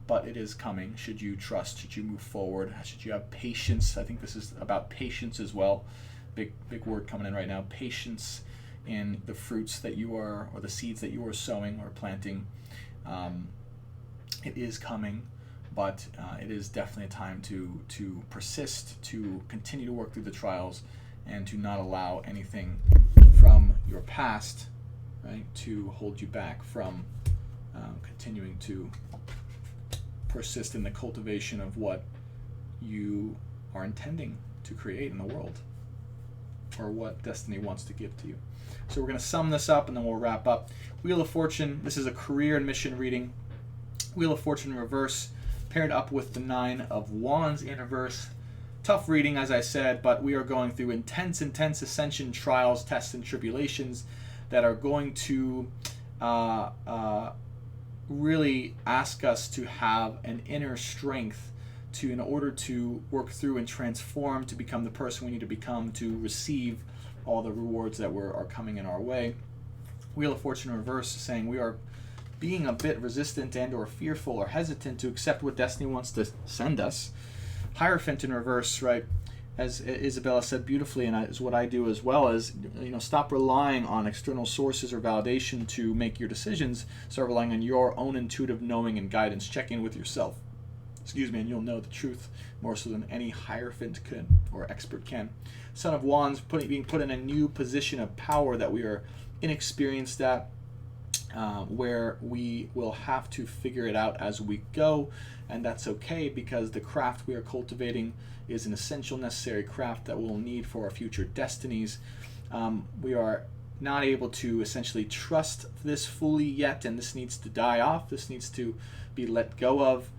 But it is coming. Should you trust? Should you move forward? Should you have patience? I think this is about patience as well. Big word coming in right now. Patience in the fruits that you are, or the seeds that you are sowing or planting. It is coming, but it is definitely a time to persist, to continue to work through the trials, and to not allow anything from your past, right, to hold you back from continuing to persist in the cultivation of what you are intending to create in the world, or what destiny wants to give to you. So we're going to sum this up and then we'll wrap up. Wheel of Fortune, this is a career and mission reading. Wheel of Fortune in reverse, paired up with the 9 of Wands in reverse. Tough reading, as I said, but we are going through intense ascension trials, tests, and tribulations. that are going to really ask us to have an inner strength in order to work through and transform to become the person we need to become to receive all the rewards that are coming in our way. Wheel of Fortune reverse, saying we are being a bit resistant and or fearful or hesitant to accept what destiny wants to send us. Hierophant in reverse, right? As Isabella said beautifully, and is what I do as well, is, stop relying on external sources or validation to make your decisions. Start relying on your own intuitive knowing and guidance. Check in with yourself. And you'll know the truth more so than any Hierophant could or expert can. Son of Wands, being put in a new position of power that we are inexperienced at, where we will have to figure it out as we go, and that's okay, because the craft we are cultivating is an essential, necessary craft that we'll need for our future destinies. We are not able to essentially trust this fully yet, and this needs to die off. This needs to be let go of,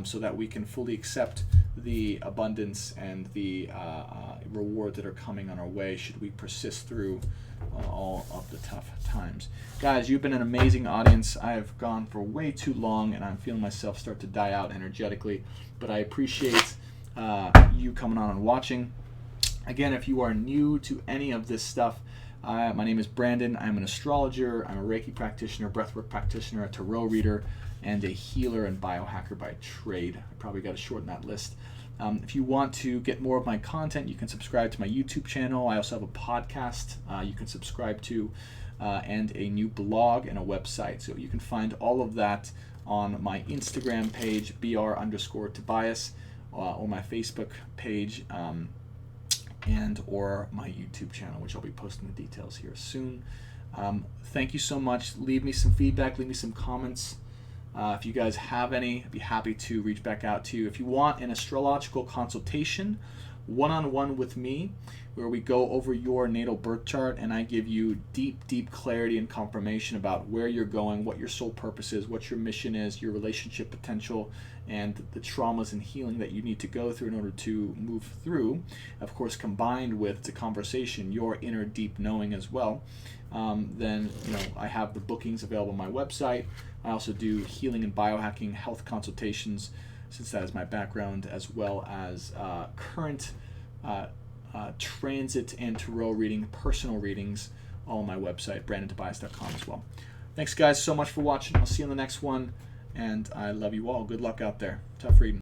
so that we can fully accept the abundance and the reward that are coming on our way should we persist through all of the tough times. Guys, you've been an amazing audience. I have gone for way too long, and I'm feeling myself start to die out energetically, but I appreciate you coming on and watching. Again, if you are new to any of this stuff, my name is Brandon. I'm an astrologer, I'm a Reiki practitioner, breathwork practitioner, a tarot reader, and a healer and biohacker by trade. I probably got to shorten that list. If you want to get more of my content, you can subscribe to my YouTube channel. I also have a podcast you can subscribe to, and a new blog and a website. So you can find all of that on my Instagram page, br_Tobias, or my Facebook page, and or my YouTube channel, which I'll be posting the details here soon. Thank you so much. Leave me some feedback, leave me some comments. If you guys have any, I'd be happy to reach back out to you. If you want an astrological consultation, one-on-one with me, where we go over your natal birth chart and I give you deep clarity and confirmation about where you're going, what your soul purpose is, what your mission is, your relationship potential, and the traumas and healing that you need to go through in order to move through, of course combined with the conversation, your inner deep knowing as well, then I have the bookings available on my website. I also do healing and biohacking health consultations, since that is my background, as well as current transit and tarot reading, personal readings, all on my website, brandontobias.com as well. Thanks guys so much for watching. I'll see you on the next one, and I love you all. Good luck out there. Tough reading.